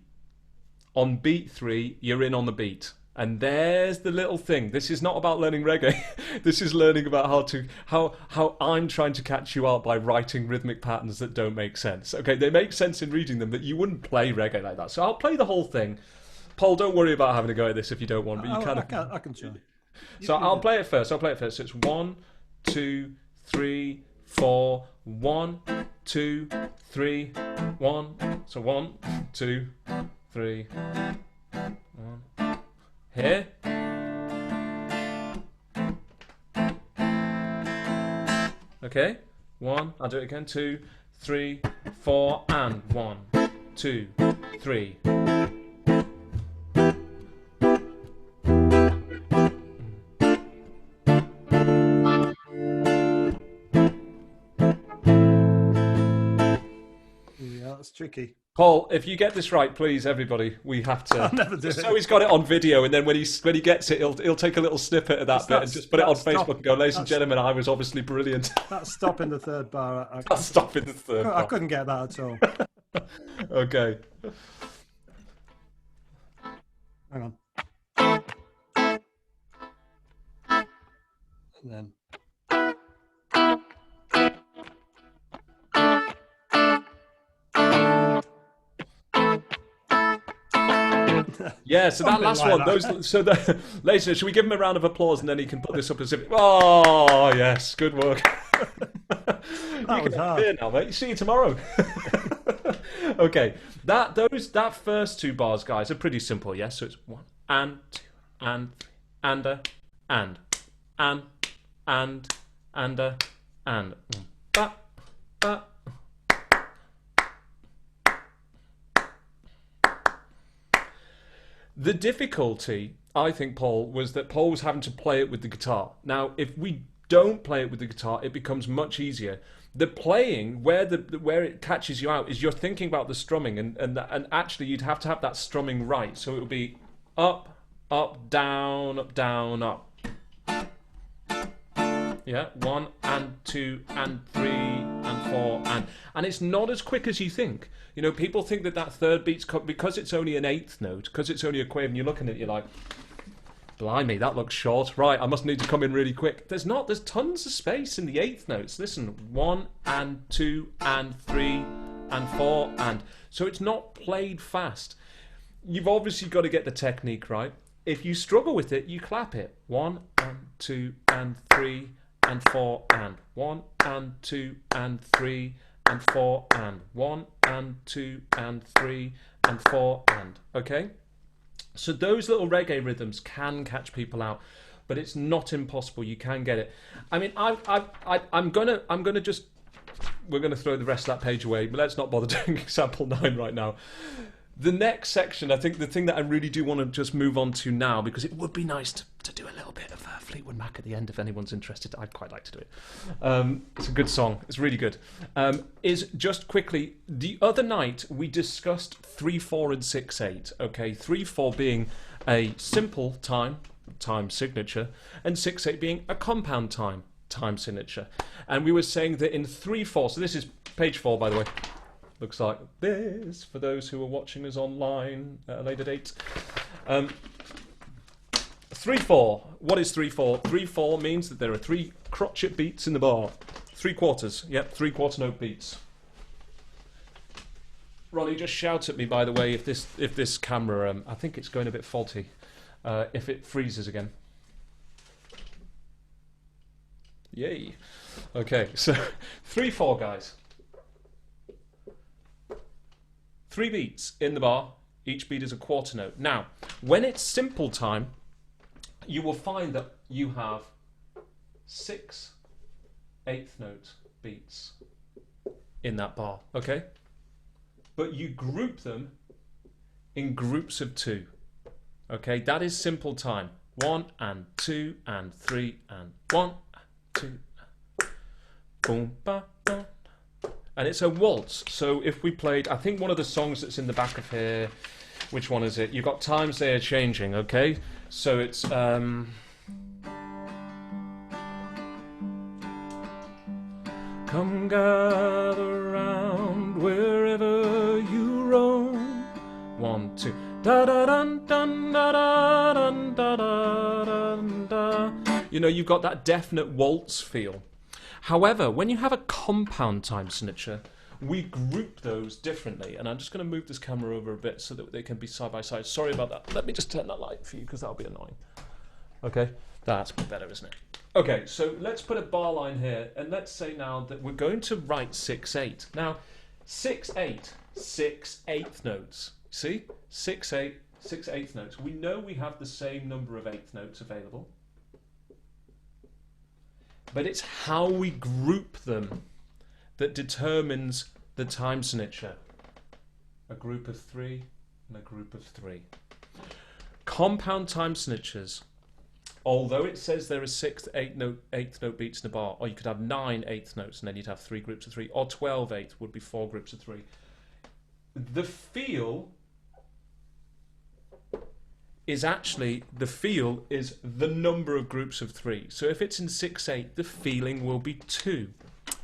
on beat 3, you're in on the beat. And there's the little thing. This is not about learning reggae. This is learning about how I'm trying to catch you out by writing rhythmic patterns that don't make sense. Okay, they make sense in reading them, but you wouldn't play reggae like that. So I'll play the whole thing. Paul, don't worry about having a go at this if you don't want, but you can. I can try. So I'll play it first. So it's 1, 2, 3, 4. 1, 2, 3, 1. So 1, 2, 3, 1. Here. Okay. 1. I'll do it again. 2, 3, 4, and 1, 2, 3. Yeah, that's tricky. Paul, if you get this right, please, everybody, we have to. I'll never do it. So he's got it on video, and then when he gets it, he'll take a little snippet of that bit and just put it on Facebook and go, "Ladies and gentlemen, I was obviously brilliant." That's stopping the 3rd bar. That's stopping the 3rd bar. I couldn't get that at all. Okay. Hang on. And then. Yeah, so that Something last like one, that. Ladies, should we give him a round of applause and then he can put this up as if. Oh yes, good work. That was hard. Here now, mate. See you tomorrow. Okay, that first 2 bars, guys, are pretty simple. Yes, so it's 1 and 2 and 3 and and ba ba. The difficulty, I think, Paul, was that Paul was having to play it with the guitar. Now, if we don't play it with the guitar, it becomes much easier. The playing, where it catches you out, is you're thinking about the strumming, and actually you'd have to have that strumming right. So it would be up, up, down, up, down, up. Yeah, 1 and 2 and 3 and 4 and it's not as quick as you think. You know, people think that 3rd beat's because it's only an 8th note, because it's only a quaver, and you're looking at it, you're like, blimey, that looks short. Right, I must need to come in really quick. There's not. There's tons of space in the 8th notes. Listen, 1 and 2 and 3 and 4 and so it's not played fast. You've obviously got to get the technique right. If you struggle with it, you clap it. 1 and 2 and 3 and 4 and 1 and 2 and 3 and 4 and 1 and 2 and 3 and 4 and, okay? So those little reggae rhythms can catch people out, but it's not impossible. You can get it. I mean, I'm gonna just, we're gonna throw the rest of that page away, but let's not bother doing example 9 right now. The next section, I think the thing that I really do want to just move on to now, because it would be nice to do a little bit of Fleetwood Mac at the end if anyone's interested. I'd quite like to do it. It's a good song. It's really good. Is just quickly, the other night we discussed 3/4 and 6/8. Okay, 3/4 being a simple time signature, and 6/8 being a compound time signature. And we were saying that in 3/4, so this is page 4, by the way. Looks like this for those who are watching us online at a later date. 3/4. What is 3/4? 3/4 means that there are 3 crotchet beats in the bar. 3/4. Yep, 3/4 note beats. Ronnie, just shout at me, by the way, if this camera, I think it's going a bit faulty. If it freezes again. Yay. Okay, so 3/4, guys. 3 beats in the bar, each beat is a quarter note. Now, when it's simple time, you will find that you have 6 eighth note beats in that bar, okay? But you group them in groups of 2, okay? That is simple time. 1 and 2 and 3 and 1, 2, boom, ba, boom. And it's a waltz. So if we played, I think one of the songs that's in the back of here, which one is it? You've got Times They Are Changing, okay? So it's come gather round wherever you roam. 1, 2, da da dun dun da da dun da da dun da. You know, you've got that definite waltz feel. However, when you have a compound time signature, we group those differently. And I'm just going to move this camera over a bit so that they can be side by side. Sorry about that. Let me just turn that light for you because that'll be annoying. Okay, that's better, isn't it? Okay, so let's put a bar line here. And let's say now that we're going to write 6/8. Now, 6/8, 6 eighth notes. See? 6/8, 6 eighth notes. We know we have the same number of eighth notes available. But it's how we group them that determines the time signature. A group of 3 and a group of 3. Compound time signatures, although it says there are 6 eighth note beats in a bar, or you could have 9 eighth notes and then you'd have 3 groups of 3, or 12 eighth would be 4 groups of 3. The feel is actually, the number of groups of 3. So if it's in 6/8, the feeling will be 2.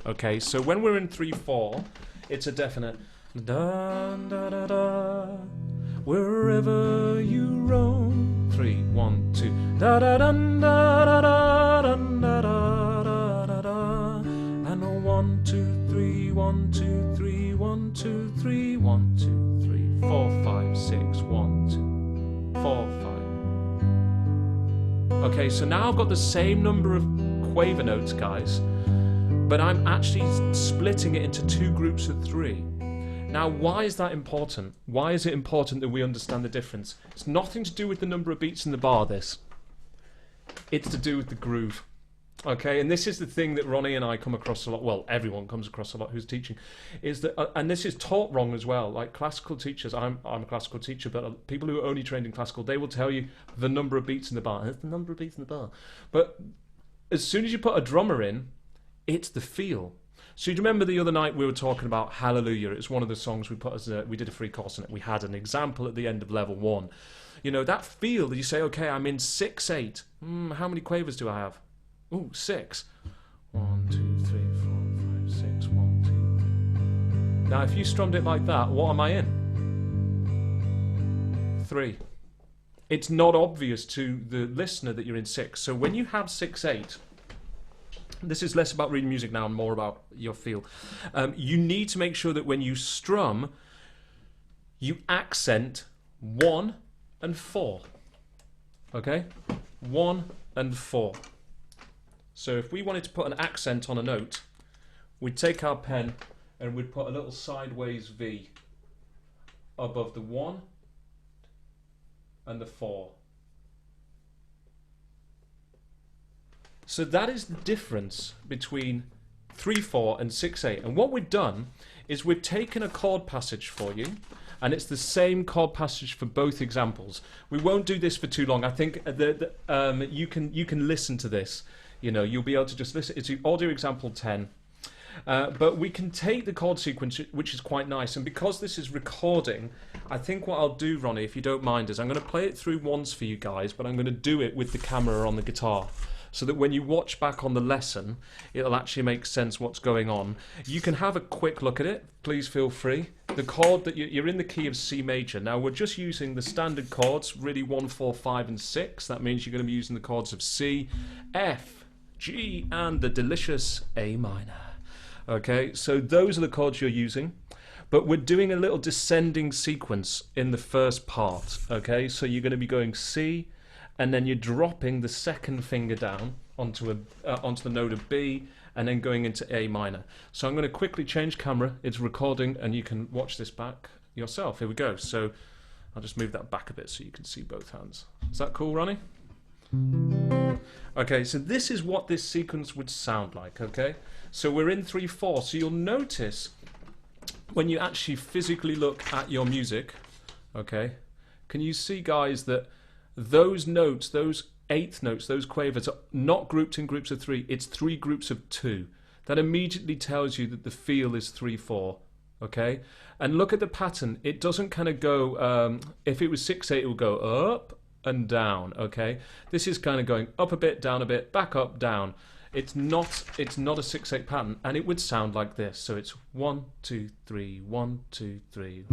Okay, so when we're in 3/4, it's a definite da da da da, wherever you roam. 3, 1, 2, da da da da da da da da da da da, and a 1, 2, 3, 1, 2, 3, 1, 2, 3, 1, 2, 3, 4, 5, 6, 1, 2, 4, 5. Okay, so now I've got the same number of quaver notes, guys, but I'm actually splitting it into 2 groups of 3. Now, why is that important? Why is it important that we understand the difference? It's nothing to do with the number of beats in the bar, this. It's to do with the groove. Okay, and this is the thing that Ronnie and I come across a lot, well, everyone comes across a lot who's teaching, is that, and this is taught wrong as well, like classical teachers, I'm a classical teacher, but people who are only trained in classical, they will tell you the number of beats in the bar, it's the number of beats in the bar. But as soon as you put a drummer in, it's the feel. So you remember the other night we were talking about Hallelujah, it's one of the songs we put as we did a free course on it, we had an example at the end of level 1. You know, that feel that you say, okay, I'm in 6/8, how many quavers do I have? Ooh, 6. 1, 2, 3, 4, 5, 6, 1, 2, 3. Now, if you strummed it like that, what am I in? 3. It's not obvious to the listener that you're in 6. So when you have 6/8, this is less about reading music now and more about your feel. You need to make sure that when you strum, you accent 1 and 4. Okay? 1 and 4. So if we wanted to put an accent on a note, we'd take our pen and we'd put a little sideways V above the 1 and the 4. So that is the difference between 3/4 and 6/8. And what we've done is we've taken a chord passage for you, and it's the same chord passage for both examples. We won't do this for too long. I think you can listen to this. You know, you'll be able to just listen. It's audio example 10. But we can take the chord sequence, which is quite nice, and because this is recording, I think what I'll do, Ronnie, if you don't mind, is I'm going to play it through once for you guys, but I'm going to do it with the camera on the guitar, so that when you watch back on the lesson, it'll actually make sense what's going on. You can have a quick look at it, please feel free. The chord that you're in the key of C major. Now we're just using the standard chords, really 1, 4, 5 and 6. That means you're going to be using the chords of C, F, G and the delicious A minor. Okay, so those are the chords you're using, but we're doing a little descending sequence in the first part. Okay, so you're going to be going C, and then you're dropping the second finger down onto the note of B, and then going into A minor. So I'm going to quickly change camera. It's recording, and you can watch this back yourself. Here we go. So I'll just move that back a bit so you can see both hands. Is that cool, Ronnie? Okay, so this is what this sequence would sound like. Okay, so we're in 3/4. So you'll notice when you actually physically look at your music, okay, can you see, guys, that those notes, those eighth notes, those quavers are not grouped in groups of 3, it's 3 groups of 2. That immediately tells you that the feel is 3/4, okay? And look at the pattern, it doesn't kind of go, if it was 6/8 it would go up and down, okay? This is kind of going up a bit, down a bit, back up, down. It's not a 6/8 pattern, and it would sound like this. So it's 1, 2, 3, 1, 2, 3.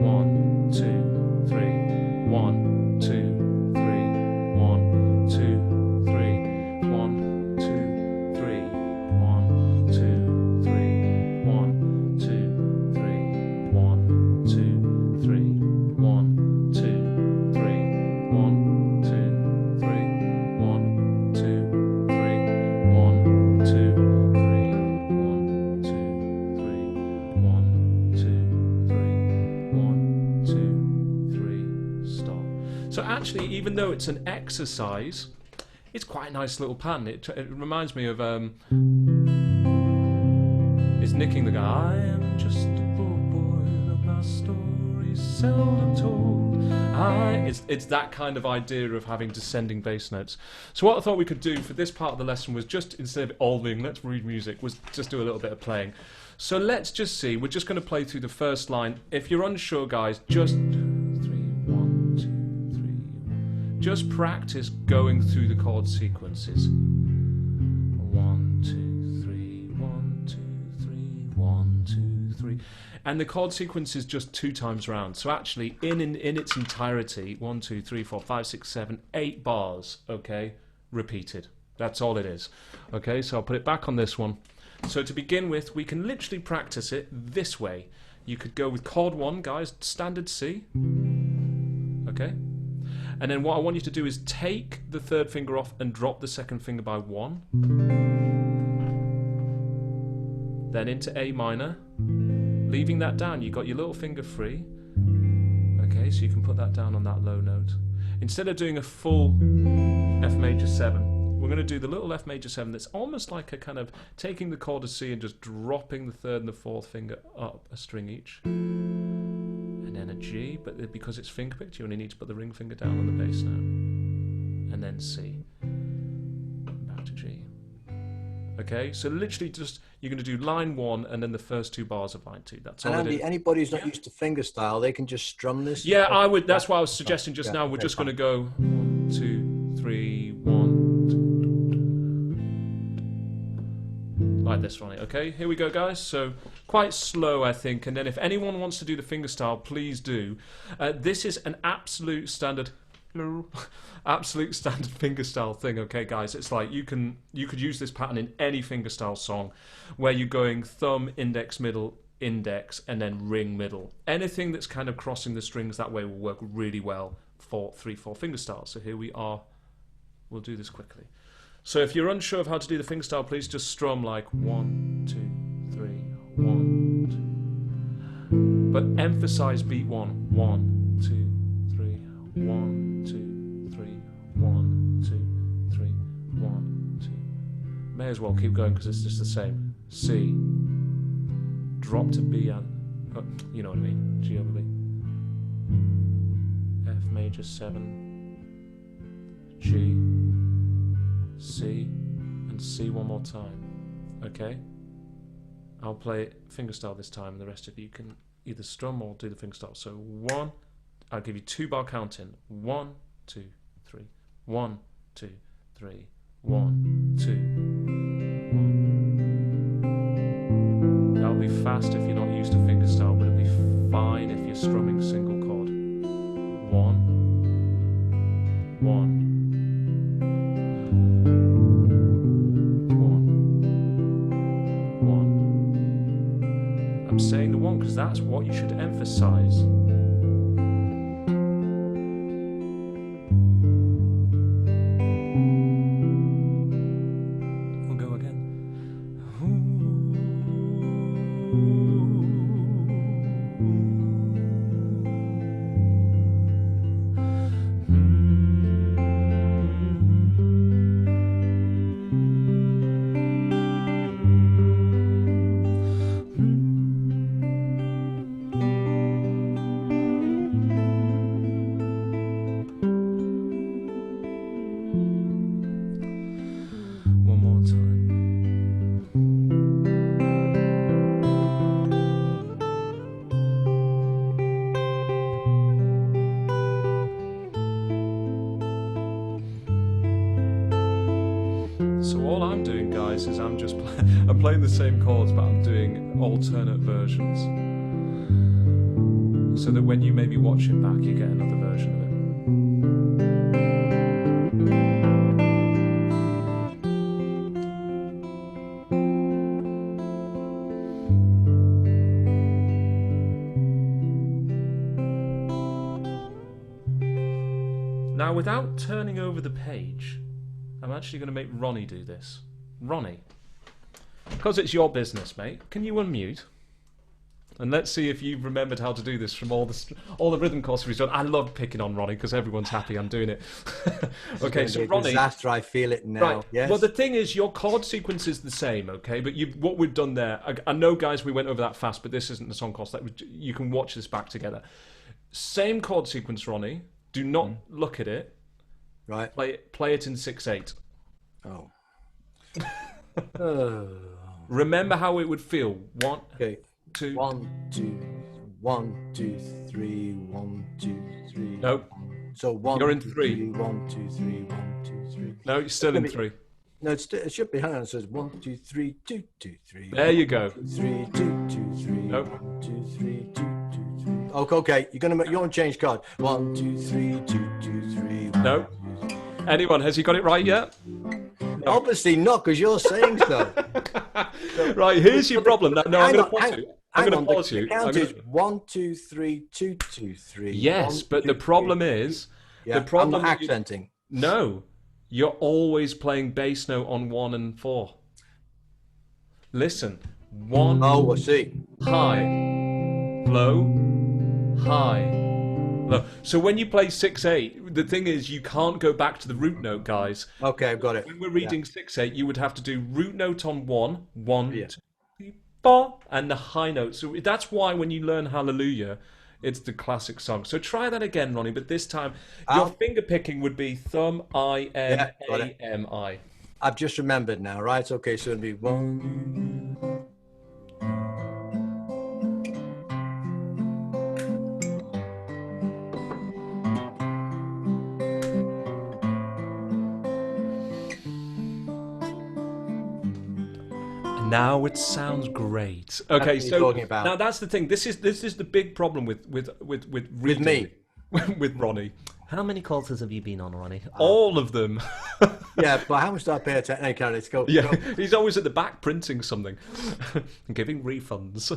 1, 2, 3. 1, 2, 3, 1, 2, 3, 1, 2, 3, 1, 2, 3, 1, 2, 3, 1, 2, 3, 1, 2, 3, 1, 2, 3, 1, 2, 3, 1, 2, 3, 1, 2, 3, 1, 2, 3, 1, 2, 3. Stop. So actually, even though it's an exercise, it's quite a nice little pattern. It reminds me of it's nicking the guy. I am just a poor boy, but my story's seldom told. It's that kind of idea of having descending bass notes. So what I thought we could do for this part of the lesson was just, instead of alving, let's read music, was just do a little bit of playing. So let's just see. We're just going to play through the first line. If you're unsure, guys, just 3, 1, 2, 3. Just practice going through the chord sequences. 1, 2, 3, 1, 2, 3, 1, 2, 3. And the chord sequence is just 2 times round. So actually, in its entirety, 1, 2, 3, 4, 5, 6, 7, 8 bars, okay, repeated. That's all it is. Okay, so I'll put it back on this one. So to begin with, we can literally practice it this way. You could go with chord 1, guys, standard C. Okay? And then what I want you to do is take the third finger off and drop the second finger by 1. Then into A minor. Leaving that down, you've got your little finger free. Okay, so you can put that down on that low note. Instead of doing a full F major 7, we're going to do the little F major 7 that's almost like a kind of taking the chord of C and just dropping the third and the fourth finger up a string each. And then a G, but because it's finger picked, you only need to put the ring finger down on the bass note. And then C. Back to G. Okay, so literally just, you're going to do line 1 and then the first 2 bars of line 2. That's all. And it Andy, is. anybody who's not used to fingerstyle, they can just strum this. Yeah, I would. That's why I was suggesting just now. We're just going to go 1, 2, 3, 1, 2. Like this, Ronnie. Okay, here we go, guys. So quite slow, I think. And then if anyone wants to do the fingerstyle, please do. This is an absolute standard. Absolute standard fingerstyle thing, okay, guys. It's like you could use this pattern in any fingerstyle song, where you're going thumb, index, middle, index, and then ring, middle. Anything that's kind of crossing the strings that way will work really well for 3/4 fingerstyle. So here we are. We'll do this quickly. So if you're unsure of how to do the fingerstyle, please just strum like 1, 2. but emphasize beat 1. 1, 2, 3, 1, 2, 3, 1, 2, 3, 1, 2. May as well keep going because it's just the same. C, drop to B, and you know what I mean. G over B. F major 7, G, C, and C one more time. Okay? I'll play it fingerstyle this time, and the rest of you can either strum or do the fingerstyle. So 1, I'll give you 2-bar counting. 1, 2, 3. 1, 2, 3. 1, 2, 1. That'll be fast if you're not used to fingerstyle, but it'll be fine if you're strumming single chord. 1, 1. 1, 1. I'm saying the 1 because that's what you should emphasize. We'll go again. One more time. So all I'm doing, guys, is I'm just I'm playing the same chords, but I'm doing alternate versions, so that when you maybe watch it back, you get another version of it. Now, without turning over the page, I'm actually going to make Ronnie do this. Ronnie, because it's your business, mate, can you unmute? And let's see if you've remembered how to do this from all the rhythm courses we've done. I love picking on Ronnie because everyone's happy I'm doing it. Okay, so Ronnie, disaster. I feel it now. right. Yes. Well, the thing is, your chord sequence is the same, okay? But what we've done there, I know, guys, we went over that fast, but this isn't the song course. You can watch this back together. Same chord sequence, Ronnie. Do not look at it. Right. Play it in 6/8. Oh. Remember how it would feel. 1, Okay. 2. 1, 2, 1, 2, 3. 1, 2, 3. No. So 1. You're in 2, 3. 1, 2, 3. 1, 2, 3. No, you're still in 3. No, it should be. Hang on. It says 1, 2, 3, 2, 2, 3. There you go. 3, 2, 2, 3. Nope. 1, 2, 3, 2, 2, 3. Okay. You're gonna change card. 1, 2, 3, 2, 2, 3. No. Anyone, has he got it right yet? Obviously not, because you're saying so. Right, here's your problem. No, I'm going to pause you. I'm going to pause The you. count is 1, 2, 3, 2, 2, 3. Yes, 1, but 2, the problem 3. is... Yeah, the problem I'm not accenting. No, you're always playing bass note on 1 and 4. Listen. 1, Oh, I see. high, low, high, low. So when you play 6/8, the thing is you can't go back to the root note, guys. Okay, I've got it. When we're reading 6/8, you would have to do root note on 1, 1, Yeah. 2, 3, 4, and the high note. So that's why when you learn Hallelujah, it's the classic song. So try that again, Ronnie, but this time your finger picking would be thumb, I, N, got A, it. M, I. I've just remembered now, right? Okay, so it'll be 1. Now it sounds great. Okay, That's what so you're talking about. now that's the thing. This is the big problem with reading, me. with Ronnie. How many courses have you been on, Ronnie? All of them. Yeah, but how much do I pay attention? Okay, let's go. Yeah, Go. he's always at the back printing something, giving refunds.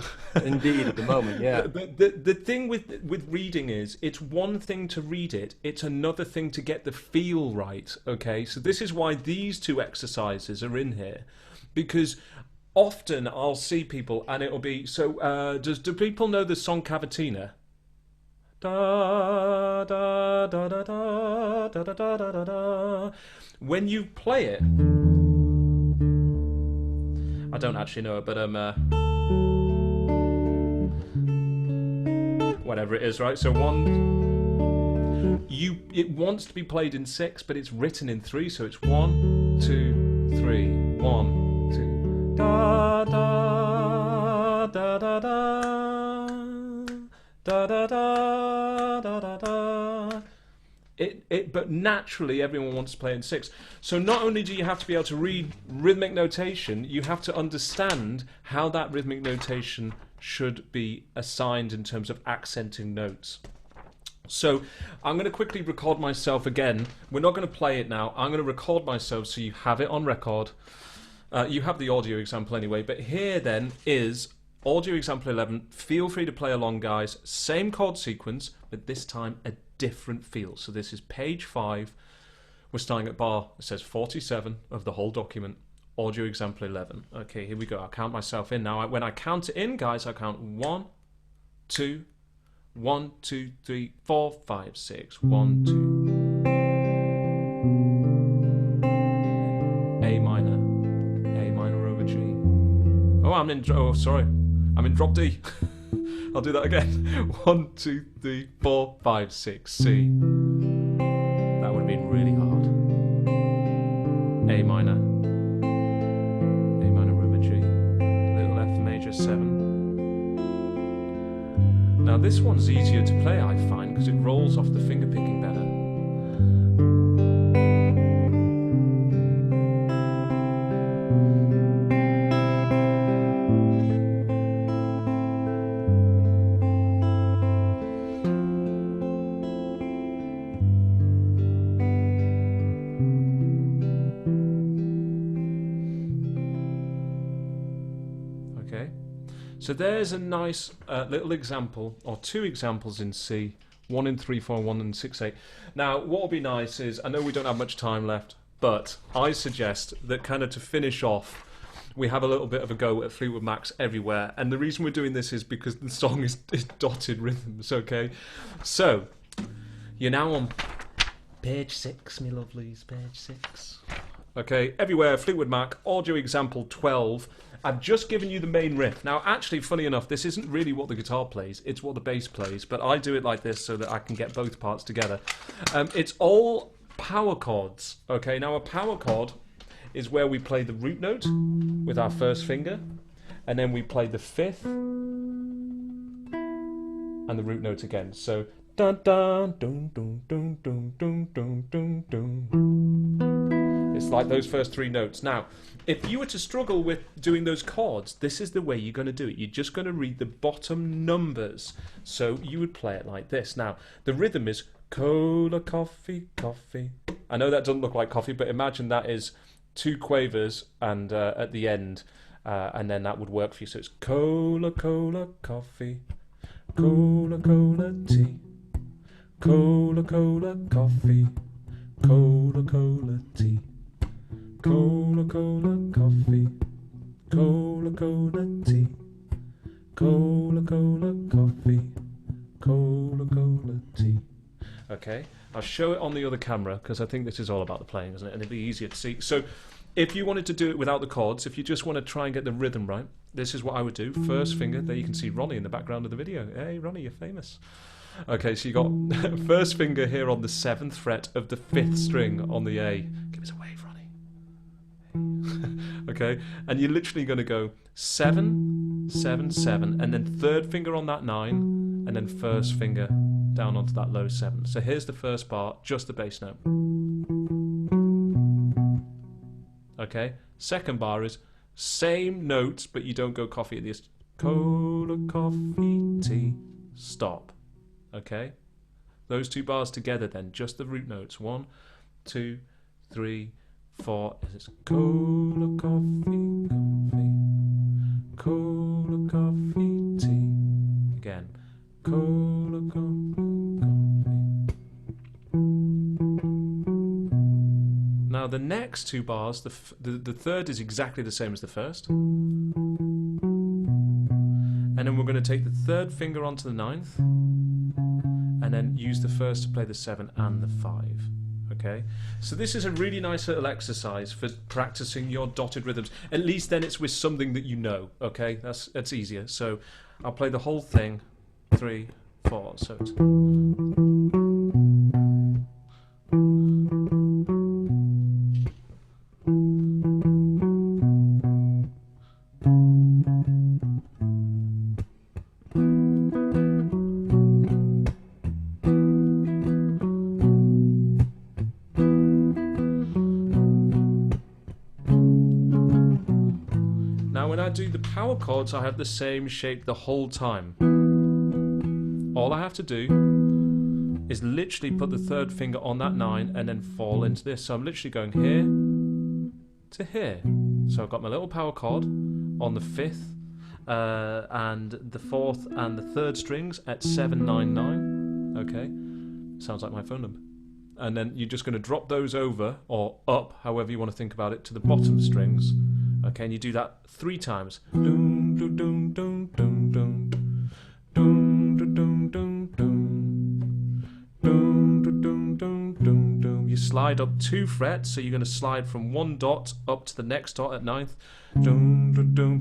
Indeed, at the moment, yeah. But the thing with reading is, it's one thing to read it, it's another thing to get the feel right, okay? So this is why these two exercises are in here, because often I'll see people and it'll be, so do people know the song Cavatina? Da, da, da, da, da, da, da, da, da, da. When you play it, I don't actually know it, but whatever it is, right? So it wants to be played in 6, but it's written in 3, so it's 1, 2, 3, 1, 2, da da da da da da da da da da da. But naturally everyone wants to play in 6. So not only do you have to be able to read rhythmic notation, you have to understand how that rhythmic notation should be assigned in terms of accenting notes. So I'm going to quickly record myself again. We're not going to play it now. I'm going to record myself so you have it on record. You have the audio example anyway, but here then is audio example 11. Feel free to play along, guys. Same chord sequence, but this time a different feel. So this is page 5. We're starting at bar, it says 47 of the whole document. Audio example 11. Okay, here we go. I'll count myself in now. When I count it in, guys, I count 1, 2, 1, 2, 3, 4, 5, 6. 1, 2. A minor over G. I'm in drop D. I'll do that again. 1, 2, 3, 4, 5, 6. C. That would have been really hard. A minor over G. Little F major 7. Now this one's easier to play, I find, because it rolls off the finger picking better. Okay, so there's a nice little example, or 2 examples in C, 1 in 3/4, 1 in 6/8. Now, what will be nice is, I know we don't have much time left, but I suggest that kind of to finish off, we have a little bit of a go at Fleetwood Mac's Everywhere, and the reason we're doing this is because the song is dotted rhythms, okay? So, you're now on Page 6, me lovelies, page 6. Okay, Everywhere, Fleetwood Mac, audio example 12. I've just given you the main riff. Now, actually, funny enough, this isn't really what the guitar plays, it's what the bass plays, but I do it like this so that I can get both parts together. It's all power chords, okay? Now, a power chord is where we play the root note with our first finger, and then we play the 5th and the root note again. So, dun dun dun dun dun dun dun dun dun dun. It's like those first 3 notes. Now, if you were to struggle with doing those chords, this is the way you're going to do it. You're just going to read the bottom numbers. So you would play it like this. Now, the rhythm is cola, coffee, coffee. I know that doesn't look like coffee, but imagine that is 2 quavers and at the end, and then that would work for you. So it's cola, cola, coffee, cola, cola, tea, cola, cola, coffee, cola, cola, tea. Cola, cola, coffee, cola, cola, tea, cola, cola, coffee, cola, cola, tea. Okay, I'll show it on the other camera because I think this is all about the playing, isn't it? And it'll be easier to see. So, if you wanted to do it without the chords, if you just want to try and get the rhythm right, this is what I would do. First finger, there you can see Ronnie in the background of the video. Hey, Ronnie, you're famous. Okay, so you got first finger here on the 7th fret of the 5th string on the A. Give us a wave, Ronnie. Okay, and you're literally going to go 7, 7, 7, and then 3rd finger on that 9, and then 1st finger down onto that low 7. So here's the first part, just the bass note. Okay, second bar is same notes, but you don't go coffee at this. Cola, coffee, tea, stop. Okay, those 2 bars together then, just the root notes. 1, 2, 3, 4. It's cola, coffee, coffee, cola, coffee, tea. Again, cola, coffee, coffee. Now Now the next two bars, the third is exactly the same as the first. And then we're going to take the third finger onto the ninth, and then use the first to play the 7 and the 5. Okay, so this is a really nice little exercise for practicing your dotted rhythms. At least then it's with something that you know. Okay, that's easier. So I'll play the whole thing, 3, 4. So it's do the power chords, I have the same shape the whole time. All I have to do is literally put the third finger on that 9 and then fall into this. So I'm literally going here to here. So I've got my little power chord on the 5th and the 4th and the 3rd strings at 7, 9, 9. Okay, sounds like my phone number. And then you're just going to drop those over or up, however you want to think about it, to the bottom strings. Okay, and you do that 3 times. You slide up 2 frets, so you're going to slide from 1 dot up to the next dot at 9th,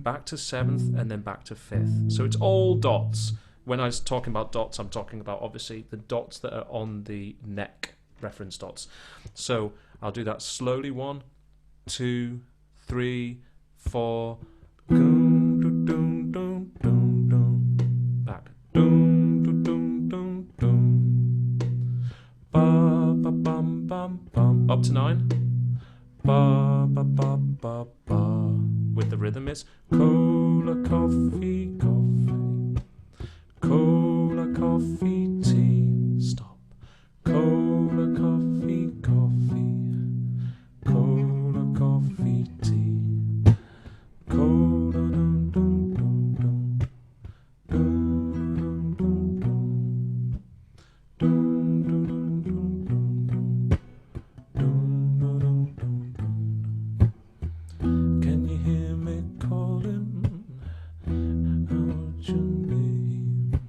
back to 7th, and then back to 5th. So it's all dots. When I was talking about dots, I'm talking about obviously the dots that are on the neck, reference dots. So I'll do that slowly. 1, 2, 3, 4, back, up to 9, with the rhythm it's cola, coffee, coffee, cola, coffee, tea, stop, cola, coffee, coffee, cola, coffee, tea. Can you hear me calling out your name?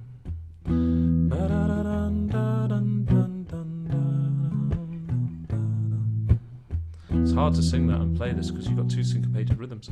It's hard to sing that and play this because you've got 2 syncopated rhythms.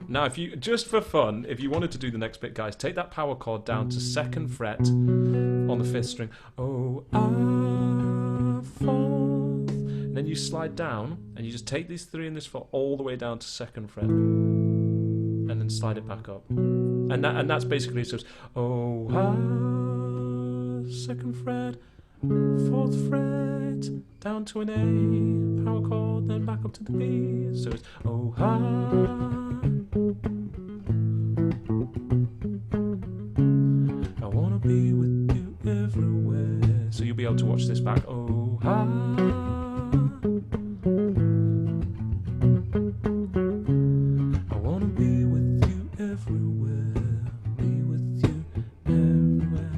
Now, if you, just for fun, if you wanted to do the next bit, guys, take that power chord down to 2nd fret on the 5th string. Oh, ah, 4th. And then you slide down, and you just take these 3 and this 4 all the way down to 2nd fret, and then slide it back up. And that's basically so. It's, oh, ah, 2nd fret, 4th fret, down to an A, power chord, then back up to the B. So it's oh, ah. I wanna be with you everywhere. So you'll be able to watch this back. Oh, ah. I wanna be with you everywhere. Be with you everywhere.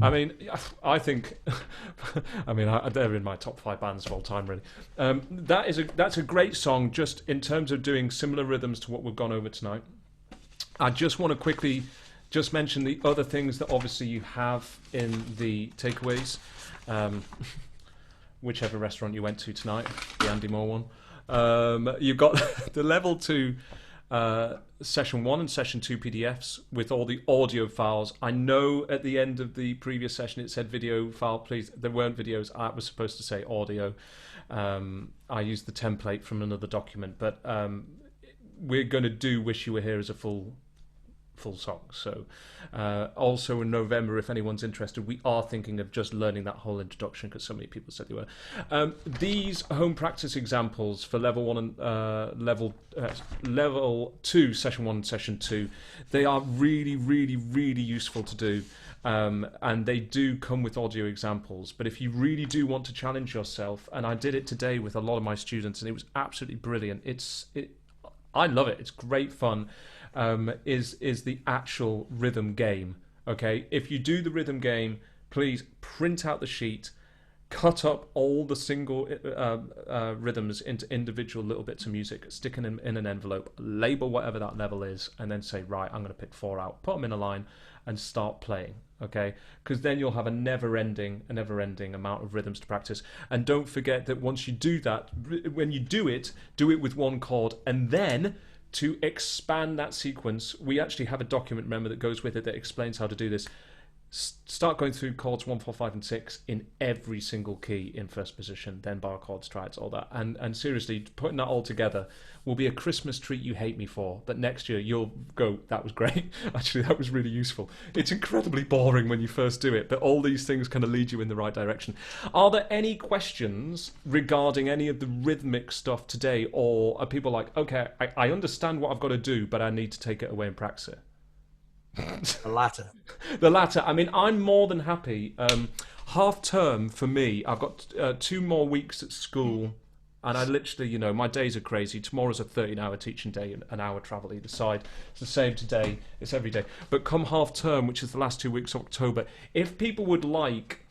I mean, I think, I mean, they're in my top 5 bands of all time, really. That's a great song, just in terms of doing similar rhythms to what we've gone over tonight. I just want to quickly just mention the other things that obviously you have in the takeaways, whichever restaurant you went to tonight, the Andy Moore one. You've got the Level 2 Session 1 and Session 2 PDFs with all the audio files. I know at the end of the previous session it said video file. Please, there weren't videos. I was supposed to say audio. I used the template from another document, but we're going to do Wish You Were Here as a full full song. So also in November, if anyone's interested, we are thinking of just learning that whole introduction because so many people said they were. These home practice examples for level 1 and level 2, session 1 and session 2, they are really, really, really useful to do. And they do come with audio examples, but if you really do want to challenge yourself, and I did it today with a lot of my students and it was absolutely brilliant, I love it, it's great fun, is the actual rhythm game. Okay, if you do the rhythm game, please print out the sheet, cut up all the single rhythms into individual little bits of music, stick them in an envelope, label whatever that level is, and then say, right, I'm going to pick 4 out, put them in a line and start playing. Okay, because then you'll have a never-ending amount of rhythms to practice. And don't forget that once you do that, when you do it with one chord, and then to expand that sequence, we actually have a document, remember, that goes with it that explains how to do this. Start going through chords 1, 4, 5, and 6 in every single key in first position, then bar chords, triads, all that. And seriously, putting that all together will be a Christmas treat you hate me for. That next year you'll go, that was great. Actually, that was really useful. It's incredibly boring when you first do it, but all these things kind of lead you in the right direction. Are there any questions regarding any of the rhythmic stuff today, or are people like, okay, I understand what I've got to do, but I need to take it away and practice it? The latter. The latter. I mean, I'm more than happy. Half term for me, I've got 2 more weeks at school, and I literally, my days are crazy. Tomorrow's a 13-hour teaching day and an hour travel either side. It's the same today. It's every day. But come half term, which is the last 2 weeks of October, if people would like